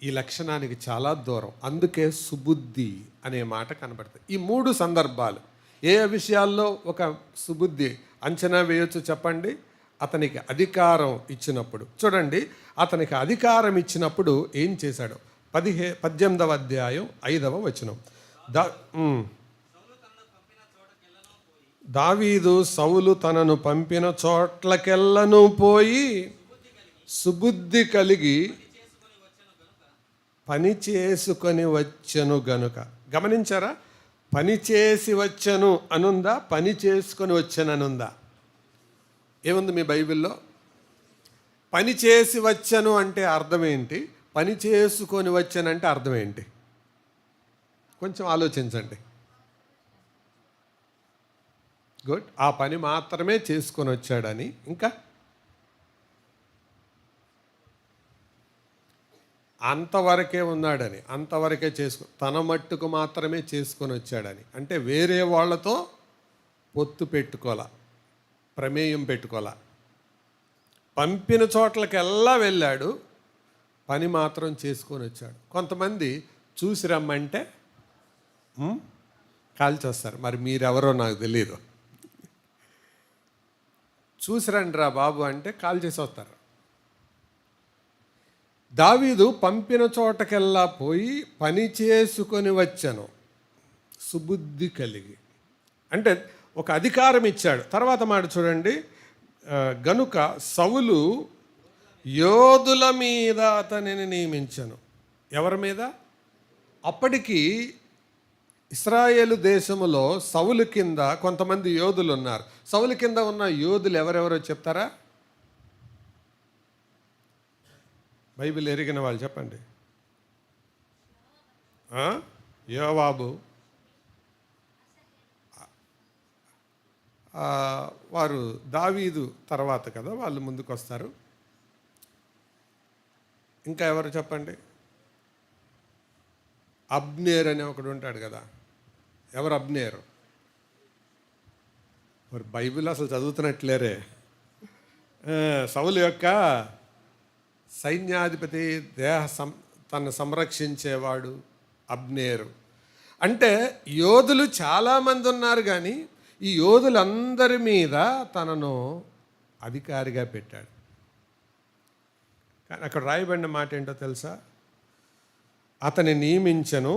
ఈ లక్షణానికి చాలా దూరం. అందుకే సుబుద్ధి అనే మాట కనబడుతుంది. ఈ మూడు సందర్భాలు ఏ విషయాల్లో ఒక సుబుద్ధి అంచనా వేయొచ్చు చెప్పండి? అతనికి అధికారం ఇచ్చినప్పుడు. చూడండి, అతనికి అధికారం ఇచ్చినప్పుడు ఏం చేశాడు? 18వ అధ్యాయం 5వ వచనం. దావీదు సౌలు తనను పంపిన చోట్లకెల్లను పోయి సుబుద్ధి కలిగి పని చేసుకొని వచ్చను గనుక. గమనించారా? పని చేసి వచ్చను అనుందా, పని చేసుకొని వచ్చను అనుందా? ఏముంది మీ బైబిల్లో? పని చేసి వచ్చను అంటే అర్థం ఏంటి? పని చేసుకొని వచ్చానంటే అర్థం ఏంటి? కొంచెం ఆలోచించండి. గుడ్. ఆ పని మాత్రమే చేసుకొని వచ్చాడని. ఇంకా అంతవరకే ఉన్నాడని, అంతవరకే తన మట్టుకు మాత్రమే చేసుకొని వచ్చాడని. అంటే వేరే వాళ్ళతో పొత్తు పెట్టుకోలా, ప్రమేయం పెట్టుకోలా. పంపిన చోట్లకెల్లా వెళ్ళాడు, పని మాత్రం చేసుకొని వచ్చాడు. కొంతమంది చూసి రమ్మంటే కాల్చి వస్తారు. మరి మీరెవరో నాకు తెలియదు. చూసి రండి రా బాబు అంటే కాల్ చేసి వస్తారు. దావీదు పంపిన చోటకెల్లా పోయి పని చేసుకొని వచ్చాను సుబుద్ధి కలిగి. అంటే ఒక అధికారం ఇచ్చాడు. తర్వాత మాట చూడండి, గనుక సౌలు యోధుల మీద అతనిని నియమించను. ఎవరి మీద? అప్పటికి ఇశ్రాయేలు దేశములో సౌలు కింద కొంతమంది యోధులు ఉన్నారు. సౌలు కింద ఉన్న యోధులు ఎవరెవరో చెప్తారా? బైబిల్ ఎరిగిన వాళ్ళు చెప్పండి. యోవాబు, వారు దావీదు తర్వాత కదా వాళ్ళు ముందుకు వస్తారు. ఇంకా ఎవరు చెప్పండి? అబ్నేర్ అనే ఒకడు ఉంటాడు కదా. ఎవరు అబ్నేరు? మరి బైబిల్ అసలు చదువుతున్నట్లేరే. సౌలు యొక్క సైన్యాధిపతి, తను సంరక్షించేవాడు అబ్నేరు. అంటే యోధులు చాలామంది ఉన్నారు, కానీ ఈ యోధులందరి మీద తనను అధికారిగా పెట్టాడు. కానీ అక్కడ రాయబడిన మాట ఏంటో తెలుసా? అతని నియమించను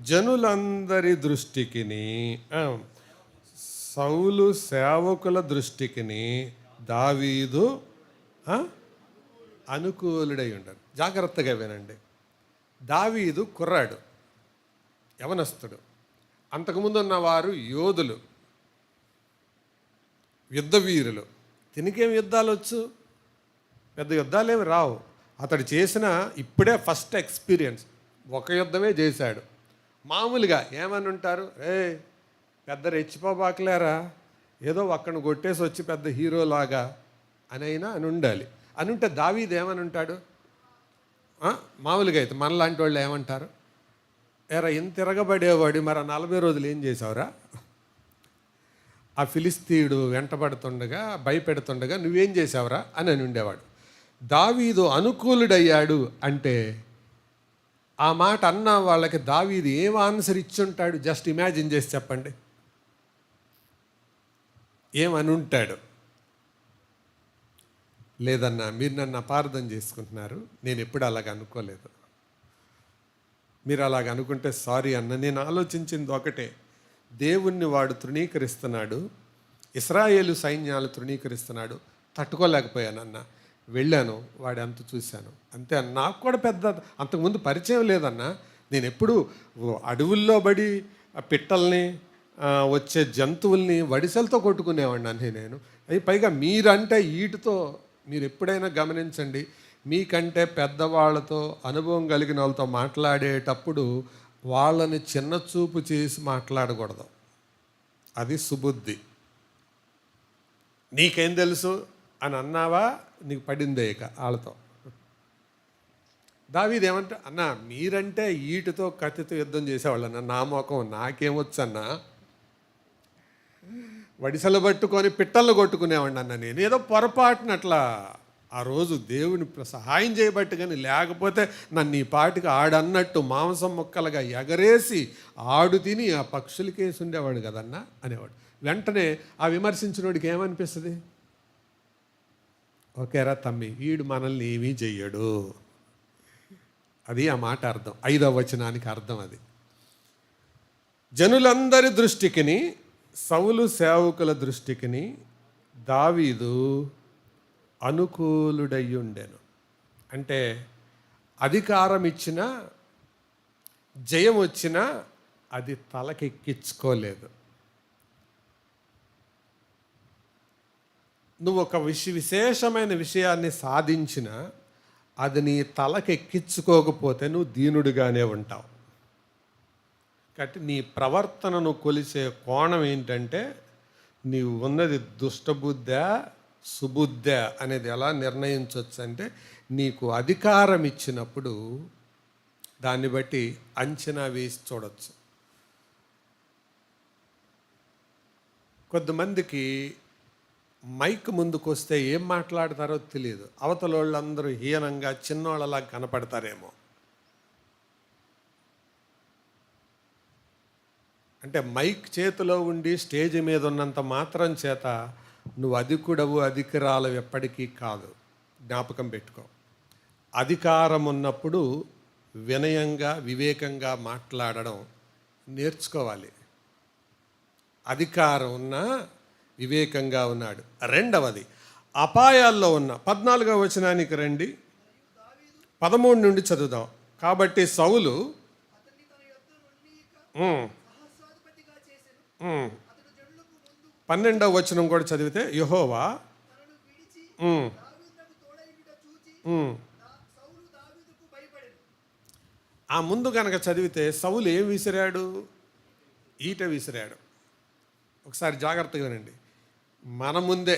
జనులందరి దృష్టికిని, సౌలు సేవకుల దృష్టికిని దావీదు ఆ? అనుకూలుడై ఉండను. జాగ్రత్తగా వినండి. దావీదు కుర్రాడు, యవనస్తుడు. అంతకుముందు ఉన్నవారు యోధులు, యుద్ధ వీరులు. తినికేం యుద్ధాలు వచ్చు? పెద్ద యుద్ధాలేమి రావు. అతడు చేసిన ఇప్పుడే ఫస్ట్ ఎక్స్పీరియన్స్, ఒక యుద్ధమే చేశాడు. మామూలుగా ఏమని ఉంటారు, పెద్ద రెచ్చిపోబాకలేరా, ఏదో ఒక్కడిని కొట్టేసి వచ్చి పెద్ద హీరోలాగా అని ఉండాలి. అని ఉంటే దావీదు ఏమని ఉంటాడు? మామూలుగా అయితే మనలాంటి వాళ్ళు ఏమంటారు, ఏరా ఇంత తిరగబడేవాడు, మరి ఆ 40 రోజులు ఏం చేసావురా? ఆ ఫిలిస్తీయుడు వెంటబడుతుండగా భయపెడుతుండగా నువ్వేం చేసావురా అని ఉండేవాడు. దావీదు అనుకూలుడయ్యాడు అంటే ఆ మాట అన్న వాళ్ళకి దావీదు ఏం ఆన్సర్ ఇచ్చుంటాడు? జస్ట్ ఇమాజిన్ చేసి చెప్పండి, ఏమని ఉంటాడు? లేదన్నా, మీరు నన్ను అపార్థం చేసుకుంటున్నారు, నేను ఎప్పుడు అలాగ అనుకోలేదు. మీరు అలాగ అనుకుంటే సారీ అన్న. నేను ఆలోచించింది ఒకటే, దేవుణ్ణి వాడు తృణీకరిస్తున్నాడు, ఇశ్రాయేలు సైన్యాలు తృణీకరిస్తున్నాడు, తట్టుకోలేకపోయానన్న. వెళ్ళాను, వాడి అంత చూశాను అంతే. నాకు కూడా పెద్ద అంతకుముందు పరిచయం లేదన్నా. నేను ఎప్పుడు అడవుల్లో బడి పిట్టల్ని వచ్చే జంతువుల్ని వడిసెలతో కొట్టుకునేవాడిని నేను. అవి పైగా మీరంటే ఈటుతో, మీరు ఎప్పుడైనా గమనించండి, మీకంటే పెద్దవాళ్ళతో అనుభవం కలిగిన వాళ్ళతో మాట్లాడేటప్పుడు వాళ్ళని చిన్న చూపు చేసి మాట్లాడకూడదు. అది సుబుద్ధి. నీకేం తెలుసు అని అన్నావా, నీకు పడిందే ఇక వాళ్ళతో. దావీదు ఏమంటే, అన్నా మీరంటే ఈటుతో కత్తితో యుద్ధం చేసేవాళ్ళన్నా, నా మోకం నాకేమొచ్చన్నా, వడిసెలు పట్టుకొని పిట్టలను కొట్టుకునేవాడిని అన్న. నేను ఏదో పొరపాటున అట్లా ఆ రోజు దేవుని సహాయం చేయబట్టి, కానీ లేకపోతే నన్ను ఈ పాటికి ఆడన్నట్టు మాంసం ముక్కలుగా ఎగరేసి ఆడు తిని ఆ పక్షులకేసి ఉండేవాడు కదన్నా అనేవాడు. వెంటనే ఆ విమర్శించినోడికి ఏమనిపిస్తుంది? ఓకేరా తమ్మి, వీడు మనల్ని ఏమీ చెయ్యడు. అది ఆ మాట అర్థం, 5వ వచనానికి అర్థం అది. జనులందరి దృష్టికిని, సౌలు సేవకుల దృష్టికిని దావీదు అనుకూలుడయ్యుండెను. అంటే అధికారం ఇచ్చినా, జయం వచ్చినా అది తలకెక్కించుకోలేదు. నువ్వు ఒక విశేషమైన విషయాన్ని సాధించినా అది నీ తలకెక్కించుకోకపోతే నువ్వు దీనుడిగానే ఉంటావు. కాబట్టి నీ ప్రవర్తనను కొలిసే కోణం ఏంటంటే, నీవు ఉన్నది దుష్టబుద్ధా సుబుద్ధా అనేది ఎలా నిర్ణయించవచ్చు అంటే, నీకు అధికారం ఇచ్చినప్పుడు దాన్ని బట్టి అంచనా వేసి చూడవచ్చు. కొంతమందికి మైక్ ముందుకు వస్తే ఏం మాట్లాడతారో తెలియదు. అవతల వాళ్ళందరూ హీనంగా చిన్నోళ్ళలా కనపడతారేమో. అంటే మైక్ చేతిలో ఉండి స్టేజ్ మీద ఉన్నంత మాత్రం చేత నువ్వు అధికుడవు అధికురాలు ఎప్పటికీ కాదు. జ్ఞాపకం పెట్టుకో. అధికారం ఉన్నప్పుడు వినయంగా వివేకంగా మాట్లాడడం నేర్చుకోవాలి. అధికారం ఉన్నా వివేకంగా ఉన్నాడు. రెండవది, అపాయాల్లో ఉన్న 14వ వచనానికి రండి, 13 నుండి చదువుదాం. కాబట్టి సౌలు 12వ వచనం కూడా చదివితే, యెహోవా ఆ ముందు కనుక చదివితే సౌలు ఏం విసిరాడు? ఈట విసిరాడు. ఒకసారి జాగ్రత్తగా వినండి. మన ముందే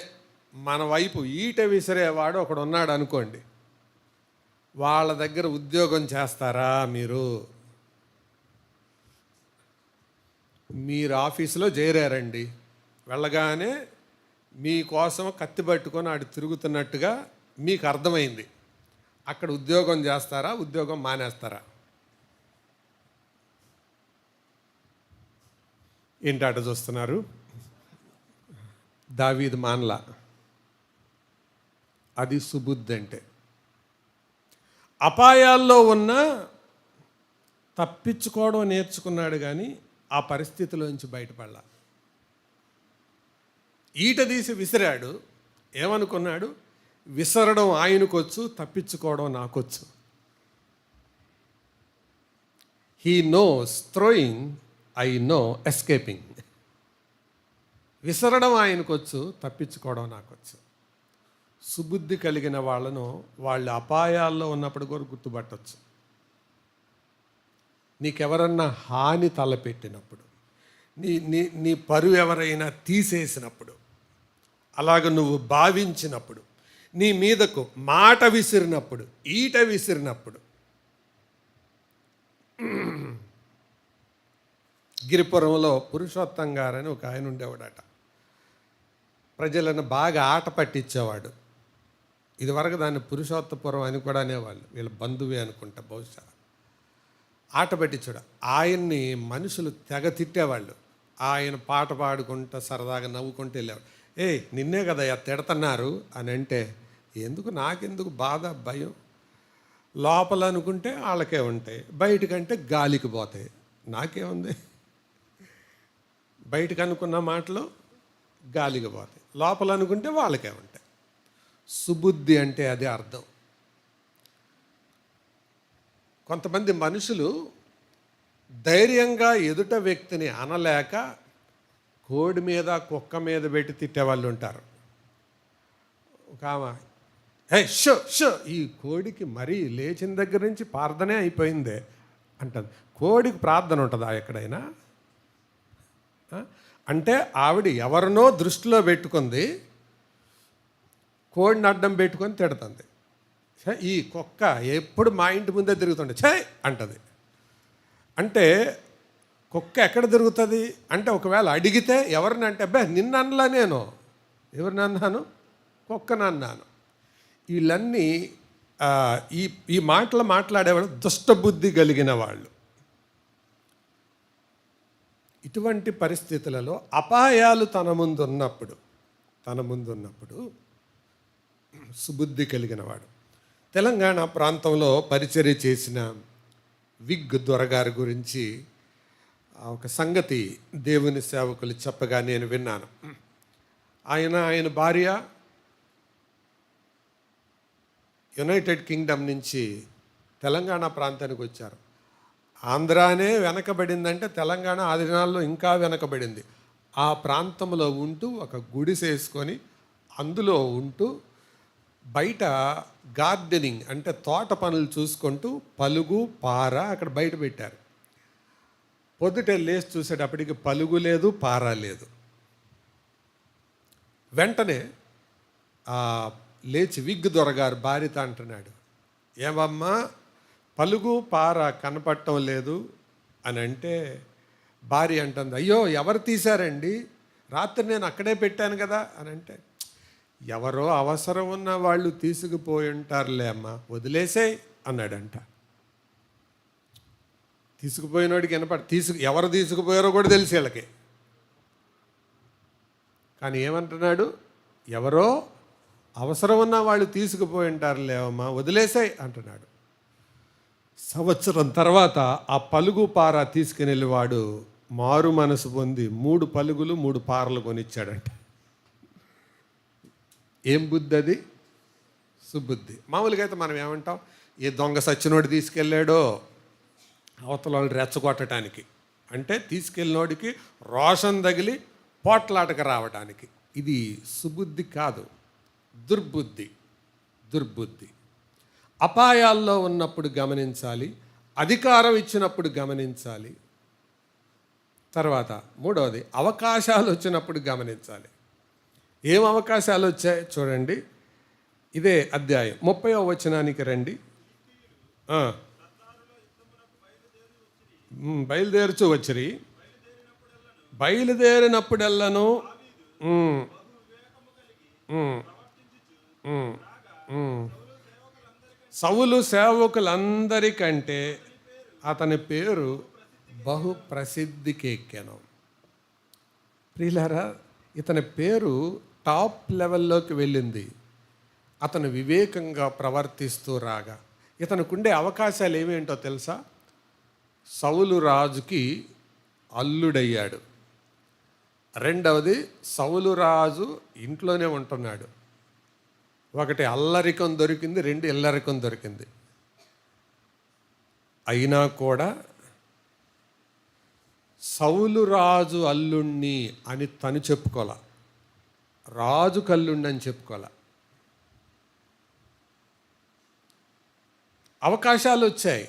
మన వైపు ఈట విసిరేవాడు ఒకడు ఉన్నాడు అనుకోండి, వాళ్ళ దగ్గర ఉద్యోగం చేస్తారా? మీరు ఆఫీసులో చేరారండి, వెళ్ళగానే మీకోసం కత్తి పట్టుకొని ఆడు తిరుగుతున్నట్టుగా మీకు అర్థమైంది. అక్కడ ఉద్యోగం చేస్తారా? ఉద్యోగం మానేస్తారా? ఏంటాట చూస్తున్నారు? దావీదు మానలా. అది సుబుద్ధి అంటే. అపాయాల్లో ఉన్న తప్పించుకోవడం నేర్చుకున్నాడు, కానీ ఆ పరిస్థితిలోంచి బయటపడలా. ఈట తీసి విసిరాడు. ఏమనుకున్నాడు? విసరడం ఆయనకొచ్చు, తప్పించుకోవడం నాకొచ్చు. He knows throwing, I know escaping. విసరడం ఆయనకొచ్చు, తప్పించుకోవడం నాకొచ్చు. సుబుద్ధి కలిగిన వాళ్ళను వాళ్ళ అపాయాల్లో ఉన్నప్పుడు కూడా గుర్తుపట్టవచ్చు. నీకెవరన్నా హాని తలపెట్టినప్పుడు, నీ నీ నీ పరువు ఎవరైనా తీసేసినప్పుడు, అలాగ నువ్వు భావించినప్పుడు, నీ మీదకు మాట విసిరినప్పుడు, ఈట విసిరినప్పుడు. గిరిపురంలో పురుషోత్తం గారని ఒక ఆయన ఉండేవాడట. ప్రజలను బాగా ఆట పట్టించేవాడు. ఇదివరకు దాన్ని పురుషోత్తపురం అని కూడా అనేవాళ్ళు, వీళ్ళ బంధువే అనుకుంటా బహుశా. ఆట పట్టించాడు. ఆయన్ని మనుషులు తెగ తిట్టేవాళ్ళు. ఆయన పాట పాడుకుంటూ సరదాగా నవ్వుకుంటూ వెళ్ళేవాడు. నిన్నే కదా తిడతన్నారు అని అంటే, ఎందుకు నాకెందుకు బాధ, భయం? లోపల అనుకుంటే వాళ్ళకే ఉంటాయి, బయటకంటే గాలికి పోతాయి, నాకేముంది? బయటకు అనుకున్న మాటలు గాలికి పోతాయి, లోపల అనుకుంటే వాళ్ళకే ఉంటాయి. సుబుద్ధి అంటే అదే అర్థం. కొంతమంది మనుషులు ధైర్యంగా ఎదుట వ్యక్తిని అనలేక కోడి మీద, కుక్క మీద పెట్టి తిట్టేవాళ్ళు ఉంటారు. ఒక ఆమె, షో షో, ఈ కోడికి మరీ లేచిన దగ్గర నుంచి ప్రార్థనే అయిపోయిందే అంటుంది. కోడికి ప్రార్థన ఉంటుందా ఎక్కడైనా? అంటే ఆవిడ ఎవరినో దృష్టిలో పెట్టుకుంది, కోడిని అడ్డం పెట్టుకొని తిడుతుంది. ఈ కుక్క ఎప్పుడు మా ఇంటి ముందే తిరుగుతుండే ఛే అంటది. అంటే కుక్క ఎక్కడ తిరుగుతుంది అంటే, ఒకవేళ అడిగితే ఎవరిని అంటే, నిన్న అనలా, నేను ఎవరిని అన్నాను? కుక్కను అన్నాను. వీళ్ళన్నీ ఈ మాటలు మాట్లాడేవాళ్ళు దుష్టబుద్ధి కలిగిన వాళ్ళు. ఇటువంటి పరిస్థితులలో అపాయాలు తన ముందున్నప్పుడు సుబుద్ధి కలిగిన వాడు. తెలంగాణ ప్రాంతంలో పరిచర్య చేసిన విగ్ దొరగారి గురించి ఒక సంగతి దేవుని సేవకులు చెప్పగా నేను విన్నాను. ఆయన భార్య యునైటెడ్ కింగ్డమ్ నుంచి తెలంగాణ ప్రాంతానికి వచ్చారు. ఆంధ్రానే వెనకబడిందంటే తెలంగాణ ఆ దినాల్లో ఇంకా వెనకబడింది. ఆ ప్రాంతంలో ఉంటూ ఒక గుడిసేసుకొని అందులో ఉంటూ బయట గార్డెనింగ్ అంటే తోట పనులు చూసుకుంటూ పలుగు, పార అక్కడ బయట పెట్టారు. పొద్దుటే లేచి చూసేటప్పటికి పలుగు లేదు, పార లేదు. వెంటనే లేచి విగ్ దొరగారు భార్యతో అంటున్నాడు, ఏమమ్మా పలుగు పార కనపడటం లేదు అని అంటే, భార్య అంటుంది, అయ్యో ఎవరు తీశారండి, రాత్రి నేను అక్కడే పెట్టాను కదా అని అంటే, ఎవరో అవసరం ఉన్న వాళ్ళు తీసుకుపోయి ఉంటారులే అమ్మా, వదిలేసేయ్ అన్నాడంట. తీసుకుపోయినోడికి ఎవరు తీసుకుపోయారో కూడా తెలిసి వీళ్ళకి. కానీ ఏమంటున్నాడు, ఎవరో అవసరం ఉన్న వాళ్ళు తీసుకుపోయి ఉంటారులే అమ్మా, వదిలేసాయి అంటున్నాడు. సంవత్సరం తర్వాత ఆ పలుగు పార తీసుకుని వెళ్ళేవాడు మారు మనసు పొంది 3 పలుగులు 3 పారలు కొనిచ్చాడంట. ఏం బుద్ధి అది? సుబుద్ధి. మామూలుగా అయితే మనం ఏమంటాం, ఏ దొంగ సచ్చినోడు తీసుకెళ్ళాడో అవతల వాళ్ళు రెచ్చగొట్టడానికి, అంటే తీసుకెళ్ళినోడికి రోషం తగిలి పోట్లాటకు రావడానికి. ఇది సుబుద్ధి కాదు, దుర్బుద్ధి. అపాయాల్లో ఉన్నప్పుడు గమనించాలి, అధికారం ఇచ్చినప్పుడు గమనించాలి. తర్వాత 3వది, అవకాశాలు వచ్చినప్పుడు గమనించాలి. ఏం అవకాశాలు వచ్చాయి చూడండి. ఇదే అధ్యాయం 30వ వచనానికి రండి. బయలుదేరుచు వచ్చిరి, బయలుదేరినప్పుడెల్లను సౌలు సేవకులందరికంటే అతని పేరు బహు ప్రసిద్ధికి ఎక్కాను. ప్రియులారా, ఇతని పేరు టాప్ లెవెల్లోకి వెళ్ళింది. అతను వివేకంగా ప్రవర్తిస్తూ రాగా ఇతనుకుండే అవకాశాలు ఏమేంటో తెలుసా? సౌలు రాజుకి అల్లుడయ్యాడు. రెండవది, సౌలు రాజు ఇంట్లోనే ఉంటున్నాడు. ఒకటి అల్లరికం దొరికింది, 2 ఇల్లరికం దొరికింది. అయినా కూడా సౌలు రాజు అల్లుణ్ణి అని తను చెప్పుకోలే, రాజు కల్లుండి అని చెప్పుకోలే. అవకాశాలు వచ్చాయి,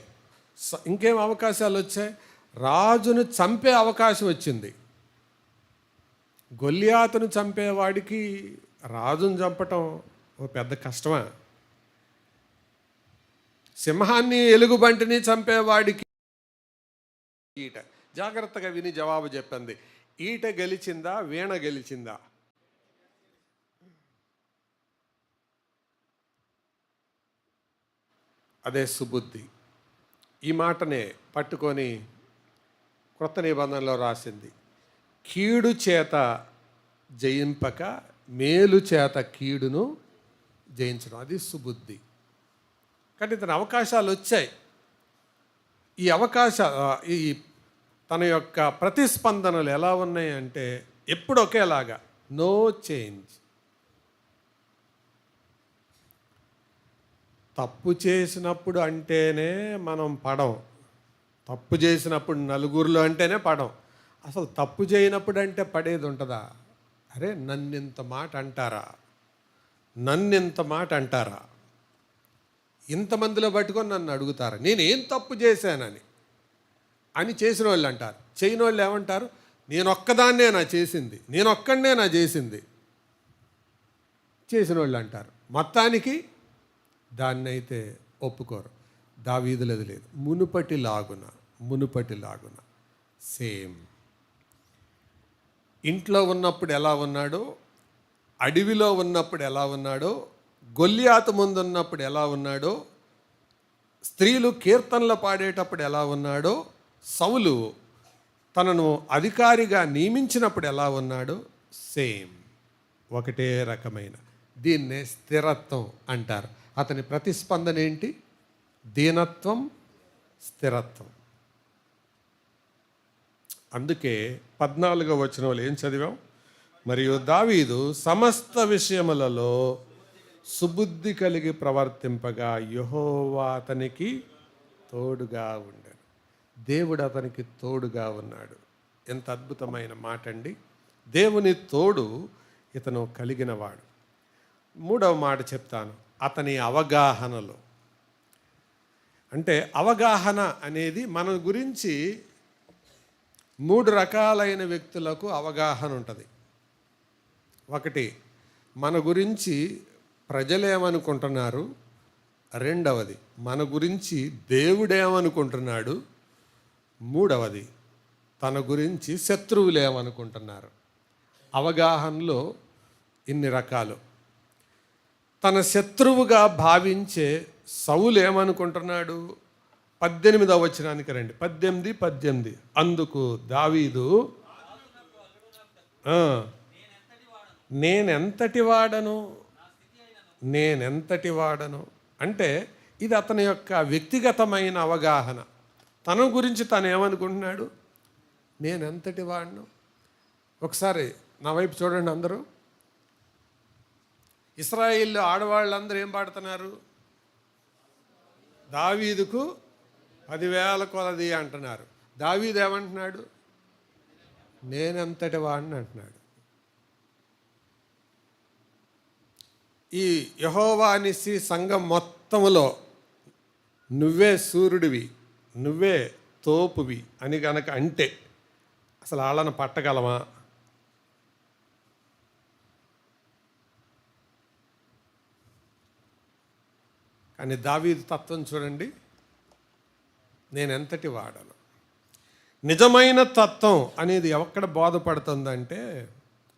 ఇంకేం అవకాశాలు వచ్చాయి? రాజును చంపే అవకాశం వచ్చింది. గొల్లియాతును చంపేవాడికి రాజును చంపటం ఓ పెద్ద కష్టమా? సింహాన్ని ఎలుగుబంటిని చంపేవాడికి ఈట. జాగ్రత్తగా విని జవాబు చెప్పింది. ఈట గెలిచిందా, వీణ గెలిచిందా? అదే సుబుద్ధి. ఈ మాటనే పట్టుకొని క్రొత్త నిబంధనలో రాసింది, కీడు చేత జయింపక మేలు చేత కీడును జయించడం, అది సుబుద్ధి. కానీ తన అవకాశాలు వచ్చాయి. ఈ తన యొక్క ప్రతిస్పందనలు ఎలా ఉన్నాయి అంటే ఎప్పుడు ఒకేలాగా, నో చేంజ్. తప్పు చేసినప్పుడు అంటేనే మనం పడం, తప్పు చేసినప్పుడు నలుగురిలో అంటేనే పడం. అసలు తప్పు చేయనప్పుడు అంటే పడేది ఉంటుందా? అరే నన్నింత మాట అంటారా, నన్నింత మాట అంటారా, ఇంతమందిలో పట్టుకొని నన్ను అడుగుతారా నేనేం తప్పు చేశానని అని చేసిన వాళ్ళు అంటారు. చేయని వాళ్ళు ఏమంటారు? నేనొక్కదాన్నే నా చేసింది, నేనొక్కడనే నా చేసింది చేసిన వాళ్ళు అంటారు. మొత్తానికి దాన్ని అయితే ఒప్పుకోరు. దావీదులది లేదు. మునుపటి లాగున సేమ్. ఇంట్లో ఉన్నప్పుడు ఎలా ఉన్నాడో, అడవిలో ఉన్నప్పుడు ఎలా ఉన్నాడో, గొల్లియాతు ముందున్నప్పుడు ఎలా ఉన్నాడో, స్త్రీలు కీర్తనలు పాడేటప్పుడు ఎలా ఉన్నాడో, సౌలు తనను అధికారిగా నియమించినప్పుడు ఎలా ఉన్నాడో సేమ్, ఒకటే రకమైన. దీన్నే స్థిరత్వం అంటారు. అతని ప్రతిస్పందన ఏంటి? దీనత్వం, స్థిరత్వం. అందుకే 14వ వచనంలో ఏం చదివాం? మరియు దావీదు సమస్త విషయములలో సుబుద్ధి కలిగి ప్రవర్తింపగా యెహోవా అతనికి తోడుగా ఉండాడు. దేవుడు అతనికి తోడుగా ఉన్నాడు. ఎంత అద్భుతమైన మాట అండి. దేవుని తోడు ఇతను కలిగినవాడు. 3వ మాట చెప్తాను, అతని అవగాహనలో. అంటే అవగాహన అనేది మన గురించి 3 రకాలైన వ్యక్తులకు అవగాహన ఉంటుంది. ఒకటి, మన గురించి ప్రజలేమనుకుంటున్నారు. రెండవది, మన గురించి దేవుడేమనుకుంటున్నాడు. మూడవది, తన గురించి శత్రువులు ఏమనుకుంటున్నారు. అవగాహనలో ఇన్ని రకాలు. తన శత్రువుగా భావించే సౌలు ఏమనుకుంటున్నాడు? 18వ వచనానికి రండి. 18. అందుకు దావీదు, నేనెంతటి వాడను అంటే ఇది అతని యొక్క వ్యక్తిగతమైన అవగాహన. తన గురించి తను ఏమనుకుంటున్నాడు? నేనెంతటి వాడను. ఒకసారి నా వైపు చూడండి అందరూ. ఇశ్రాయేలు ఆడవాళ్ళందరూ ఏం పాడుతున్నారు? దావీదుకు 10,000 కొలది అంటున్నారు. దావీదు ఏమంటున్నాడు? నేనెంతటి వాడిని అంటున్నాడు. ఈ యెహోవా నిస్సి సంఘం మొత్తములో నువ్వే సూర్యుడివి, నువ్వే తోపువి అని గనక అంటే అసలు వాళ్ళను పట్టగలమా? కానీ దావీదు తత్వం చూడండి, నేనెంతటి వాడను. నిజమైన తత్వం అనేది ఎక్కడ బోధపడుతుందంటే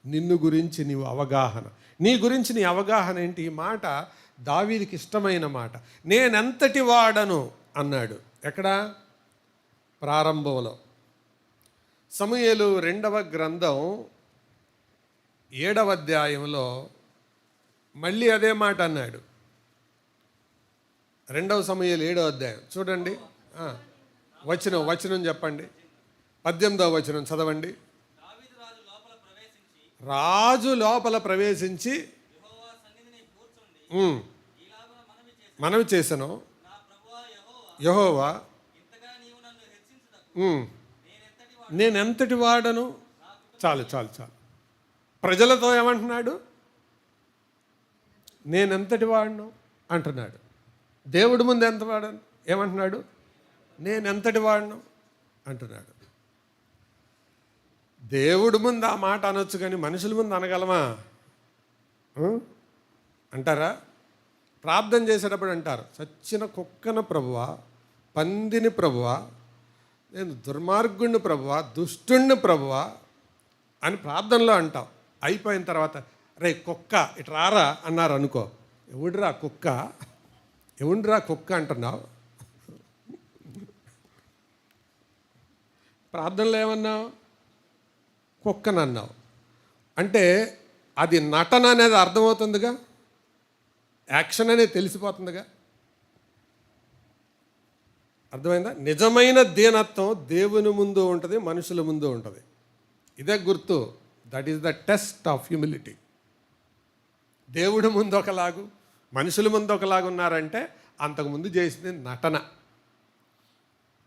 నిన్ను గురించి నీవు అవగాహన, నీ గురించి నీ అవగాహన ఏంటి? ఈ మాట దావీదుకి ఇష్టమైన మాట. నేనెంతటి వాడను అన్నాడు. ఎక్కడ? ప్రారంభంలో. సమూయేలు 2వ గ్రంథం 7వ అధ్యాయంలో మళ్ళీ అదే మాట అన్నాడు. 2వ సమూయేలు 7వ అధ్యాయం చూడండి. వచనం చెప్పండి. 18వ వచనం చదవండి. రాజు లోపల ప్రవేశించి ఉమ్, మనవి చేసెను యెహోవా ఉమ్, నేనెంతటి వాడను. చాలు చాలు చాలు. ప్రజలతో ఏమంటున్నాడు? నేనెంతటి వాడను అంటున్నాడు. దేవుడి ముందు ఎంత వాడను ఏమంటున్నాడు? నేనెంతటి వాడను అంటున్నాడు. దేవుడి ముందు ఆ మాట అనొచ్చు, కానీ మనుషుల ముందు అనగలమా? అంటారా? ప్రార్థన చేసేటప్పుడు అంటారు, చచ్చిన కుక్కన ప్రభువా, పందిని ప్రభువా, నేను దుర్మార్గుణ్ణి ప్రభువా, దుష్టుణ్ణి ప్రభువా అని ప్రార్థనలో అంటావు. అయిపోయిన తర్వాత రే కుక్క ఇటు రారా అన్నారు అనుకో, ఎవడురా కుక్క, ఎవడురా కుక్క అంటున్నావు. ప్రార్థనలో ఏమన్నావు? కుక్కని అన్నావు. అంటే అది నటన అనేది అర్థమవుతుందిగా, యాక్షన్ అనేది తెలిసిపోతుందిగా. అర్థమైందా? నిజమైన దీనత్వం దేవుని ముందు ఉంటుంది, మనుషుల ముందు ఉంటుంది. ఇదే గుర్తు. That is the test of humility. దేవుడి ముందు ఒకలాగు, మనుషుల ముందు ఒకలాగా ఉన్నారంటే అంతకుముందు చేసింది నటన.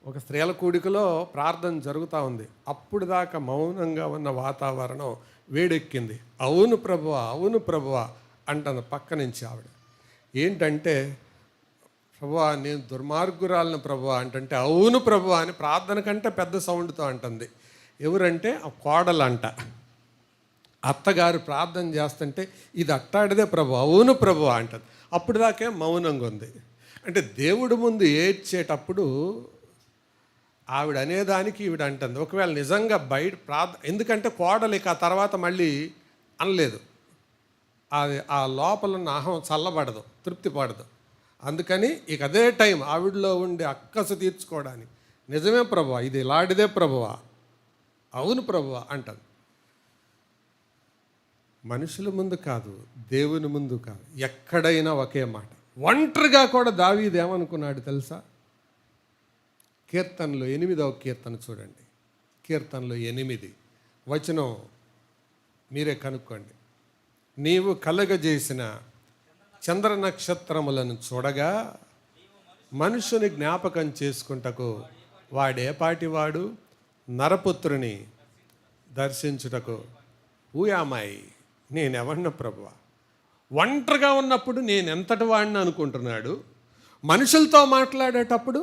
ఒక స్త్రీల కూడికలో ప్రార్థన జరుగుతూ ఉంది. అప్పుడు దాకా మౌనంగా ఉన్న వాతావరణం వేడెక్కింది. అవును ప్రభువా, అవును ప్రభువా అంటుంది పక్క నుంచి ఆవిడ. ఏంటంటే, ప్రభువా నేను దుర్మార్గురాలను ప్రభువా అంటే, అవును ప్రభువా అని ప్రార్థన కంటే పెద్ద సౌండ్తో అంటుంది. ఎవరంటే ఆ కోడలంట. అత్తగారు ప్రార్థన చేస్తుంటే ఇది అట్టాడిదే ప్రభు, అవును ప్రభు అంటుంది. అప్పుడు దాకే మౌనంగా ఉంది. అంటే దేవుడి ముందు ఏడ్చేటప్పుడు ఆవిడ అనేదానికి ఈవిడ అంటుంది. ఒకవేళ నిజంగా బయట ఎందుకంటే కోడలు ఇక ఆ తర్వాత మళ్ళీ అనలేదు. అది ఆ లోపల ఉన్న అహం చల్లబడదు, తృప్తి పడదు. అందుకని ఇక అదే టైం ఆవిడలో ఉండే అక్కసు తీర్చుకోవడానికి, నిజమే ప్రభువా, ఇది ఇలాంటిదే ప్రభువా, అవును ప్రభువా అంటుంది. మనుషుల ముందు కాదు, దేవుని ముందు కాదు, ఎక్కడైనా ఒకే మాట. ఒంటరిగా కూడా దావీదు ఏమనుకున్నాడు తెలుసా? కీర్తనలో 8వ కీర్తన చూడండి. కీర్తనలో 8 వచనం మీరే కనుక్కోండి. నీవు కలుగజేసిన చంద్ర నక్షత్రములను చూడగా మనుషుని జ్ఞాపకం చేసుకుంటకు వాడేపాటివాడు, నరపుత్రుని దర్శించుటకు ఊయామాయి నేనెవన్న ప్రభువా. ఒంటరిగా ఉన్నప్పుడు నేను ఎంతటి వాడిని అనుకుంటున్నాడు. మనుషులతో మాట్లాడేటప్పుడు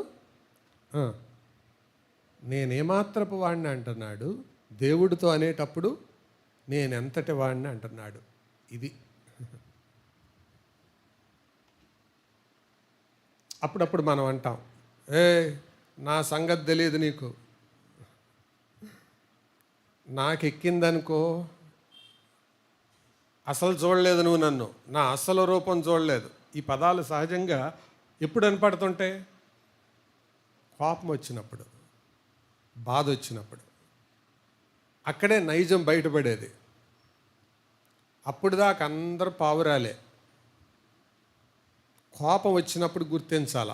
నేనేమాత్రపు వాడిని అంటున్నాడు. దేవుడితో అనేటప్పుడు నేనెంతటి వాడిని అంటున్నాడు. ఇది అప్పుడప్పుడు మనం అంటాం, నా సంగతి తెలియదు నీకు, నాకు ఎక్కిందనుకో, అసలు చూడలేదు నువ్వు నన్ను, నా అసలు రూపం చూడలేదు. ఈ పదాలు సహజంగా ఎప్పుడు వినపడుతుంటే కోపం వచ్చినప్పుడు, బాధ వచ్చినప్పుడు, అక్కడే నైజం బయటపడేది. అప్పుడు దాకా అందరూ పావురాలే. కోపం వచ్చినప్పుడు గుర్తించాల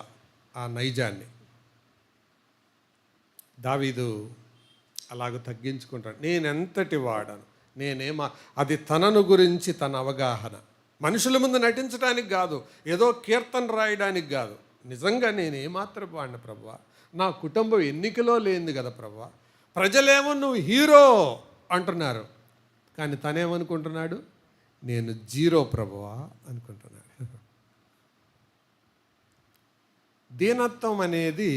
ఆ నైజాన్ని. దావీదు అలాగ తగ్గించుకుంటాడు. నేనెంతటి వాడను, అది తనను గురించి తన అవగాహన. మనుషుల ముందు నటించడానికి కాదు, ఏదో కీర్తన రాయడానికి కాదు. నిజంగా నేనేమాత్రం వాడిన ప్రభువా, నా కుటుంబం ఎన్నికలో లేనిది కదా ప్రభువా. ప్రజలేమో నువ్వు హీరో అంటున్నారు, కానీ తనేమనుకుంటున్నాడు? నేను జీరో ప్రభువా అనుకుంటున్నాడు. దీనత్వం అనేది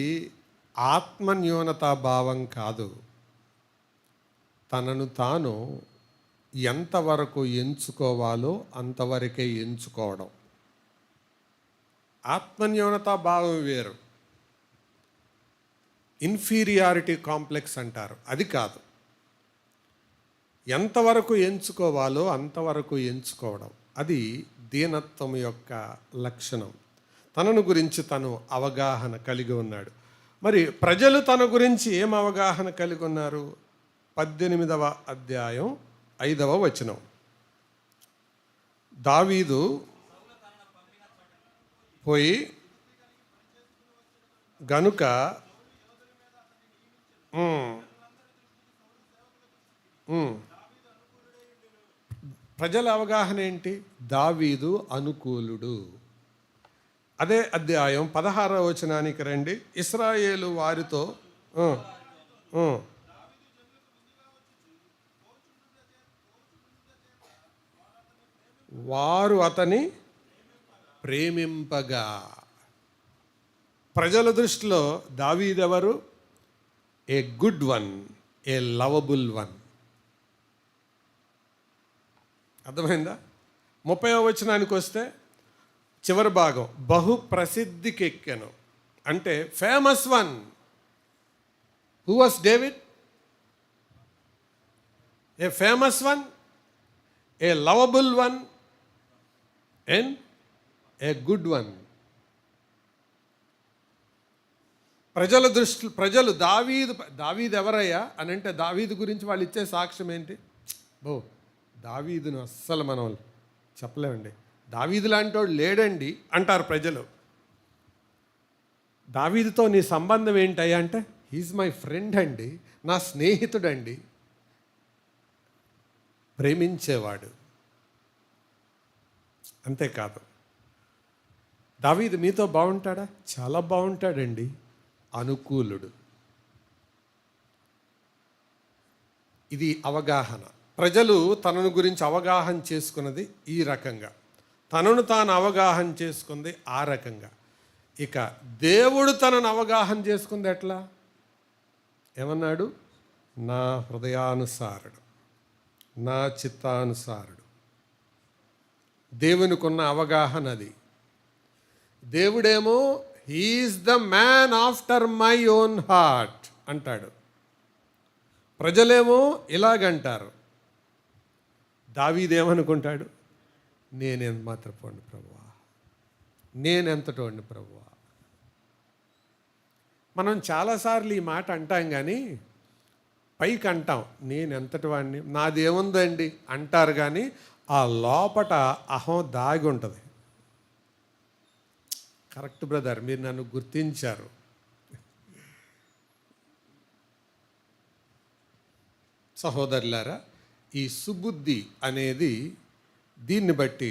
ఆత్మన్యూనతా భావం కాదు, తనను తాను ఎంతవరకు ఎంచుకోవాలో అంతవరకే ఎంచుకోవడం. ఆత్మన్యూనతా భావం వేరు, ఇన్ఫీరియారిటీ కాంప్లెక్స్ అంటారు, అది కాదు. ఎంతవరకు ఎంచుకోవాలో అంతవరకు ఎంచుకోవడం, అది దీనత్వం యొక్క లక్షణం. తనను గురించి తను అవగాహన కలిగి ఉన్నాడు. మరి ప్రజలు తన గురించి ఏం అవగాహన కలిగి ఉన్నారు? 18వ అధ్యాయం 5వ వచనం. దావీదు పోయి గనుక ప్రజల అవగాహన ఏంటి? దావీదు అనుకూలుడు. అదే అధ్యాయం 16వ వచనానికి రండి. ఇశ్రాయేలు వారితో ఆ, ఆ, వారు అతని ప్రేమింపగా. ప్రజల దృష్టిలో దావీదెవరు? A good one, a lovable one. అర్థమైందా? 30వ వచనానికి వస్తే చివరి భాగం, బహు ప్రసిద్ధికెక్కెను అంటే famous one. Who was David? A famous one, a lovable one and a good one. ప్రజల దృష్టి, ప్రజలు దావీదు ఎవరయ్యా అని అంటే దావీదు గురించి వాళ్ళు ఇచ్చే సాక్ష్యం ఏంటి? దావీదును అస్సలు మనం చెప్పలేమండి, దావీదు లాంటి వాడు లేడండి అంటారు ప్రజలు. దావీదుతో నీ సంబంధం ఏంటయ్యా అంటే, హీజ్ మై ఫ్రెండ్ అండి, నా స్నేహితుడండి, ప్రేమించేవాడు. అంతేకాదు, దావీదు మీతో బాగుంటాడా? చాలా బాగుంటాడండి, అనుకూలుడు. ఇది అవగాహన. ప్రజలు తనను గురించి అవగాహన చేసుకున్నది ఈ రకంగా, తనను తాను అవగాహన చేసుకుంది ఆ రకంగా. ఇక దేవుడు తనను అవగాహన చేసుకుంది ఎట్లా? ఏమన్నాడు? నా హృదయానుసారుడు, నా చిత్తానుసారుడు. దేవునికి ఉన్న అవగాహన అది. దేవుడేమో he is the man after my own heart అంటాడు. ప్రజలేమో ఇలాగంటారు. దావీదేమనుకుంటాడు? నేనెంత మాత్రపోండి ప్రభువా, నేనెంతటోండి ప్రభువా. మనం చాలాసార్లు ఈ మాట అంటాం కానీ పైకి అంటాం నేనెంతటి వాడిని, నాదేముందండి అంటారు, కానీ ఆ లోపట అహం దాగి ఉంటుంది. కరెక్ట్ బ్రదర్, మీరు నన్ను గుర్తించారు. సహోదరులారా, ఈ సుబుద్ధి అనేది దీన్ని బట్టి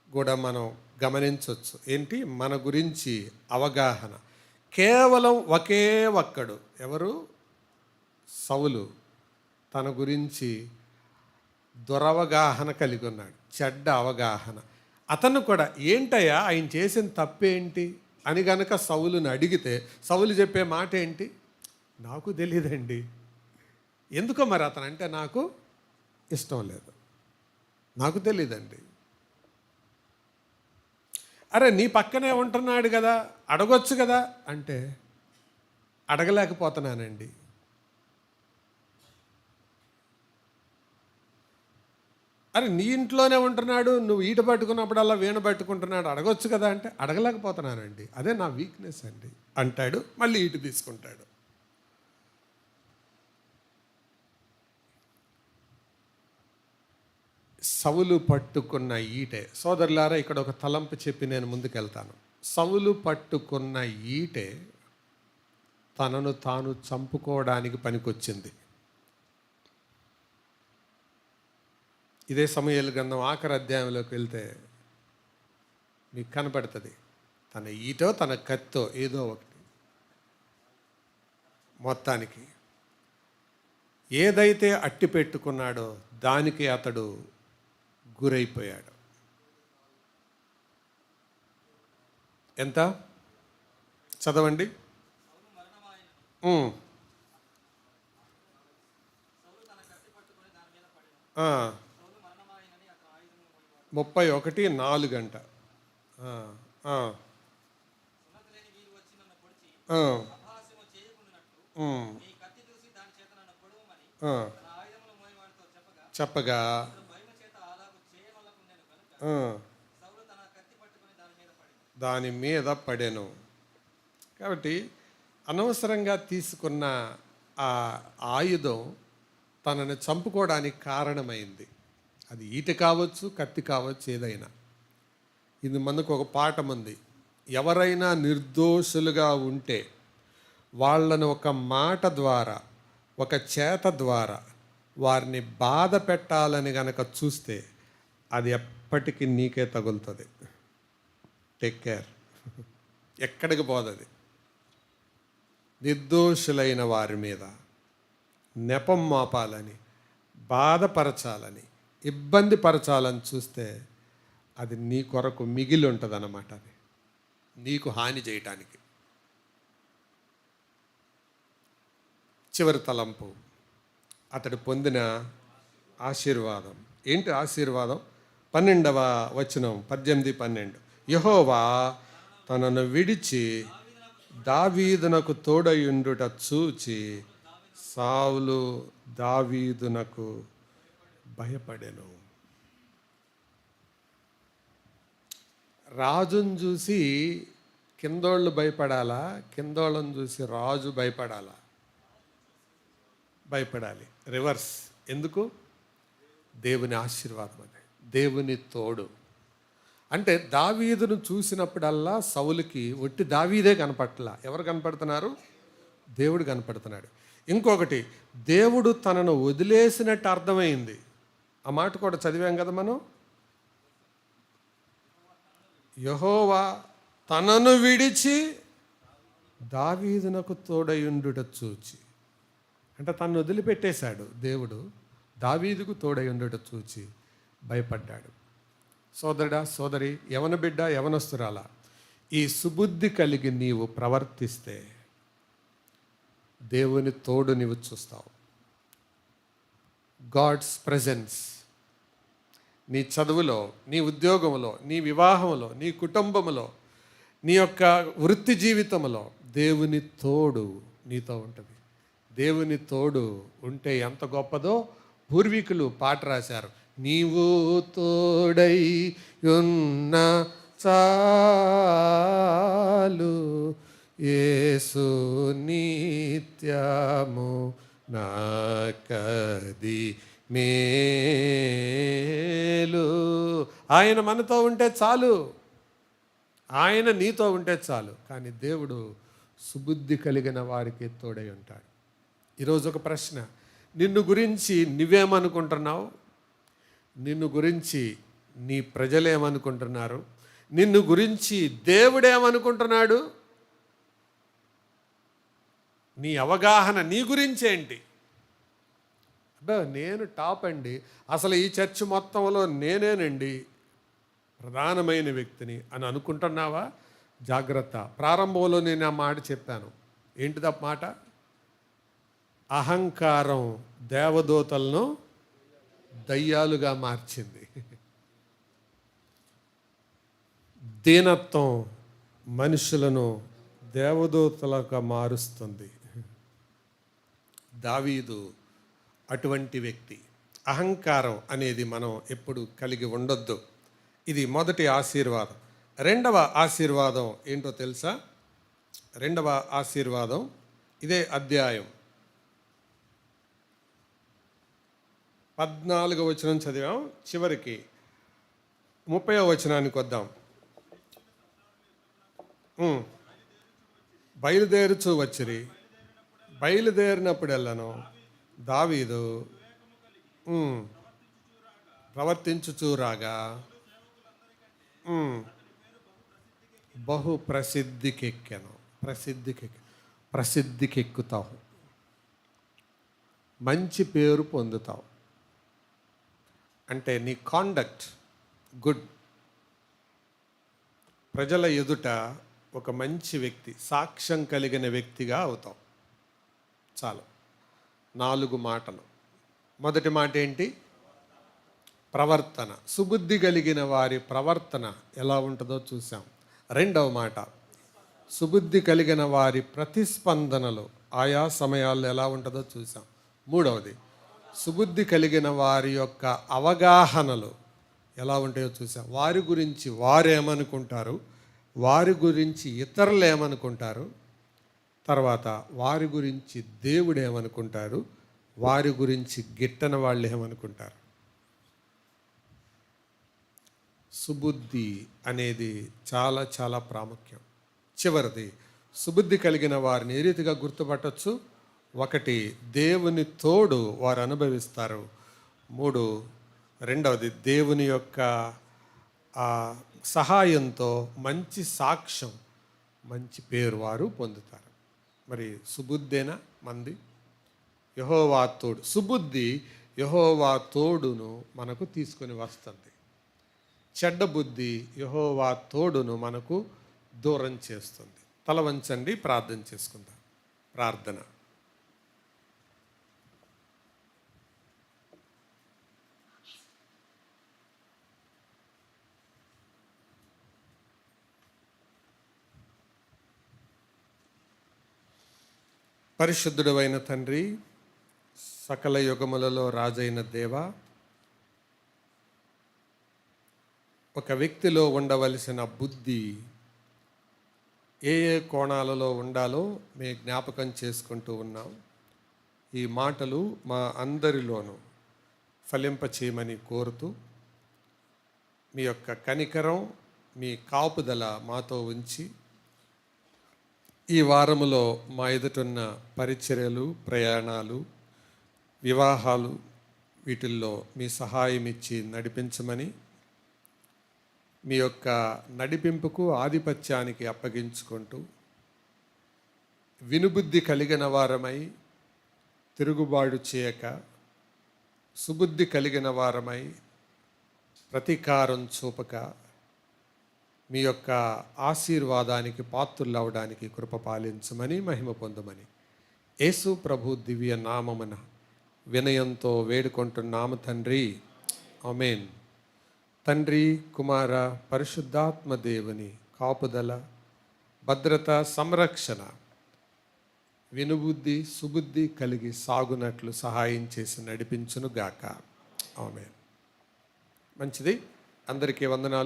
కూడా మనం గమనించవచ్చు. ఏంటి? మన గురించి అవగాహన. కేవలం ఒకే ఒక్కడు, ఎవరు? సౌలు తన గురించి దురవగాహన కలిగి ఉన్నాడు, చెడ్డ అవగాహన. అతను కూడా ఏంటయ్యా ఆయన చేసిన తప్పేంటి అని గనక సౌలుని అడిగితే సౌలు చెప్పే మాట ఏంటి? నాకు తెలియదండి, ఎందుకో మరి అతను అంటే నాకు ఇష్టం లేదు, నాకు తెలియదండి. అరే నీ పక్కనే ఉంటున్నాడు కదా, అడగొచ్చు కదా అంటే అడగలేకపోతున్నానండి. అరే నీ ఇంట్లోనే ఉంటున్నాడు, నువ్వు ఈట పట్టుకున్నప్పుడల్లా వీణ పట్టుకుంటున్నాడు, అడగొచ్చు కదా అంటే అడగలేకపోతున్నానండి, అదే నా వీక్నెస్ అండి అంటాడు. మళ్ళీ ఈటు తీసుకుంటాడు. సౌలు పట్టుకున్న ఈటే, సోదరులారా ఇక్కడ ఒక తలంపు చెప్పి నేను ముందుకెళ్తాను. సౌలు పట్టుకున్న ఈటే తనను తాను చంపుకోవడానికి పనికొచ్చింది. ఇదే సమూయేలు గ్రంథం ఆఖరి అధ్యాయంలోకి వెళ్తే మీకు కనపడుతుంది. తన ఈటో తన కత్తో ఏదో ఒకటి, మొత్తానికి ఏదైతే అట్టి పెట్టుకున్నాడో దానికి అతడు గురైపోయాడు. ఎంత చదవండి. 31:4 చెప్పగా దాని మీద పడెను. కాబట్టి అనవసరంగా తీసుకున్న ఆ ఆయుధం తనని చంపుకోవడానికి కారణమైంది. అది ఈట కావచ్చు, కత్తి కావచ్చు, ఏదైనా. ఇది మనకు ఒక పాఠం ఉంది. ఎవరైనా నిర్దోషులుగా ఉంటే వాళ్ళను ఒక మాట ద్వారా, ఒక చేత ద్వారా వారిని బాధ పెట్టాలని గనక చూస్తే అది ఎప్పటికీ నీకే తగులుతుంది. Take care. ఎక్కడికి పోదది. నిర్దోషులైన వారి మీద నెపం మోపాలని, బాధపరచాలని, ఇబ్బంది పరచాలని చూస్తే అది నీ కొరకు మిగిలి ఉంటుంది అన్నమాట. అది నీకు హాని చేయటానికి. చివరి తలంపు, అతడు పొందిన ఆశీర్వాదం. ఏంటి ఆశీర్వాదం? 12వ వచనం, 18-12. యెహోవా తనను విడిచి దావీదునకు తోడయుండుట చూచి సౌలు దావీదునకు భయపడెను. రాజును చూసి కిందోళ్ళు భయపడాలా? కిందోళ్ళని చూసి రాజు భయపడాలా? భయపడాలి. రివర్స్. ఎందుకు? దేవుని ఆశీర్వాదం, అది దేవుని తోడు. అంటే దావీదును చూసినప్పుడల్లా సౌలుకి ఒట్టి దావీదే కనపట్లా. ఎవరు కనపడుతున్నారు? దేవుడు కనపడుతున్నాడు. ఇంకొకటి, దేవుడు తనను వదిలేసినట్టు అర్థమైంది. ఆ మాట కూడా చదివాం కదా మనం. యెహోవా తనను విడిచి దావీదునకు తోడయుండుట చూచి, అంటే తనను వదిలిపెట్టేశాడు దేవుడు. దావీదుకు తోడయుండుట చూచి భయపడ్డాడు. సోదరుడా, సోదరి, యవన బిడ్డ, యవనస్తురాలా, ఈ సుబుద్ధి కలిగి నీవు ప్రవర్తిస్తే దేవుని తోడు నీవు చూస్తావు. గాడ్స్ ప్రెజెన్స్ నీ చదువులో, నీ ఉద్యోగంలో, నీ వివాహంలో, నీ కుటుంబంలో, నీ యొక్క వృత్తి జీవితంలో దేవుని తోడు నీతో ఉంటుంది. దేవుని తోడు ఉంటే ఎంత గొప్పదో పూర్వీకులు పాట రాశారు. నీవు తోడై ఉన్న చాలు యేసు నిత్యము నాకది మేలు. ఆయన మనతో ఉంటే చాలు, ఆయన నీతో ఉంటే చాలు. కానీ దేవుడు సుబుద్ధి కలిగిన వారికి తోడై ఉంటాడు. ఈరోజు ఒక ప్రశ్న, నిన్ను గురించి నువ్వేమనుకుంటున్నావు? నిన్ను గురించి నీ ప్రజలేమనుకుంటున్నారు? నిన్ను గురించి దేవుడేమనుకుంటున్నాడు? నీ అవగాహన నీ గురించి ఏంటి? అబ్బా, నేను టాప్ అండి, అసలు ఈ చర్చ్ మొత్తంలో నేనేనండి ప్రధానమైన వ్యక్తిని అని అనుకుంటున్నావా? జాగ్రత్త. ప్రారంభంలో నేను ఆ మాట చెప్పాను. ఏంటిది ఆ మాట? అహంకారం దేవదూతలను దయ్యాలుగా మార్చింది. దీనత్వం మనుషులను దేవదూతలుగా మారుస్తుంది. దావీదు అటువంటి వ్యక్తి. అహంకారం అనేది మనం ఎప్పుడు కలిగి ఉండొద్దు. ఇది మొదటి ఆశీర్వాదం. రెండవ ఆశీర్వాదం ఏంటో తెలుసా? రెండవ ఆశీర్వాదం ఇదే అధ్యాయం 14వ వచనం చదివాం. చివరికి 30వ వచనానికి వద్దాం. బయలుదేరుచూ వచ్చిరి. బయలుదేరినప్పుడెల్లను దావీదు ప్రవర్తించుచూరాగా బహు ప్రసిద్ధికెక్కాను. ప్రసిద్ధికెక్కుతావు, మంచి పేరు పొందుతావు. అంటే నీ కాండక్ట్ గుడ్. ప్రజల ఎదుట ఒక మంచి వ్యక్తి, సాక్ష్యం కలిగిన వ్యక్తిగా అవుతావు. చాలు. 4 మాటలు. మొదటి మాట ఏంటి? ప్రవర్తన. సుబుద్ధి కలిగిన వారి ప్రవర్తన ఎలా ఉంటుందో చూసాం. రెండవ మాట, సుబుద్ధి కలిగిన వారి ప్రతిస్పందనలు ఆయా సమయాల్లో ఎలా ఉంటుందో చూసాం. మూడవది, సుబుద్ధి కలిగిన వారి యొక్క అవగాహనలు ఎలా ఉంటాయో చూసాం. వారి గురించి వారు ఏమనుకుంటారు, వారి గురించి ఇతరులు ఏమనుకుంటారు, తర్వాత వారి గురించి దేవుడు ఏమనుకుంటారు, వారి గురించి గిట్టన వాళ్ళు ఏమనుకుంటారు. సుబుద్ధి అనేది చాలా చాలా ప్రాముఖ్యం. చివరిది, సుబుద్ధి కలిగిన వారిని ఏ రీతిగా గుర్తుపట్టచ్చు? ఒకటి, దేవుని తోడు వారు అనుభవిస్తారు. రెండవది, దేవుని యొక్క ఆ, సహాయంతో మంచి సాక్ష్యం, మంచి పేరు వారు పొందుతారు. మరి సుబుద్ధేనా మంది? యెహోవా తోడు. సుబుద్ధి యెహోవా తోడును మనకు తీసుకొని వస్తుంది. చెడ్డ బుద్ధి యెహోవా తోడును మనకు దూరం చేస్తుంది. తల వంచండి, ప్రార్థన చేసుకుందాం. ప్రార్థన. పరిశుద్ధుడైన తండ్రి, సకల యుగములలో రాజైన దేవ, ఒక వ్యక్తిలో ఉండవలసిన బుద్ధి ఏ ఏ కోణాలలో ఉండాలో మేము జ్ఞాపకం చేసుకుంటూ ఉన్నాం. ఈ మాటలు మా అందరిలోనూ ఫలింపచేయమని కోరుతూ, మీ యొక్క కనికరం, మీ కాపుదల మాతో ఉంచి, ఈ వారములో మా ఎదుటున్న పరిచర్యలు, ప్రయాణాలు, వివాహాలు, వీటిల్లో మీ సహాయం ఇచ్చి నడిపించమని, మీ యొక్క నడిపింపుకు, ఆధిపత్యానికి అప్పగించుకుంటూ, వినుబుద్ధి కలిగిన వారమై తిరుగుబాటు చేయక, సుబుద్ధి కలిగిన వారమై ప్రతీకారం చూపక, మీ యొక్క ఆశీర్వాదానికి పాత్రులవడానికి కృప పాలించమని, మహిమ పొందమని యేసు ప్రభు దివ్య నామమున వినయంతో వేడుకుంటున్నాము తండ్రి. ఆమేన్. తండ్రి, కుమార, పరిశుద్ధాత్మ దేవుని కాపుదల, భద్రత, సంరక్షణ వినుబుద్ధి, సుబుద్ధి కలిగి సాగునట్లు సహాయం చేసి నడిపించును గాక. ఆమేన్. మంచిది. అందరికీ వందనాలు.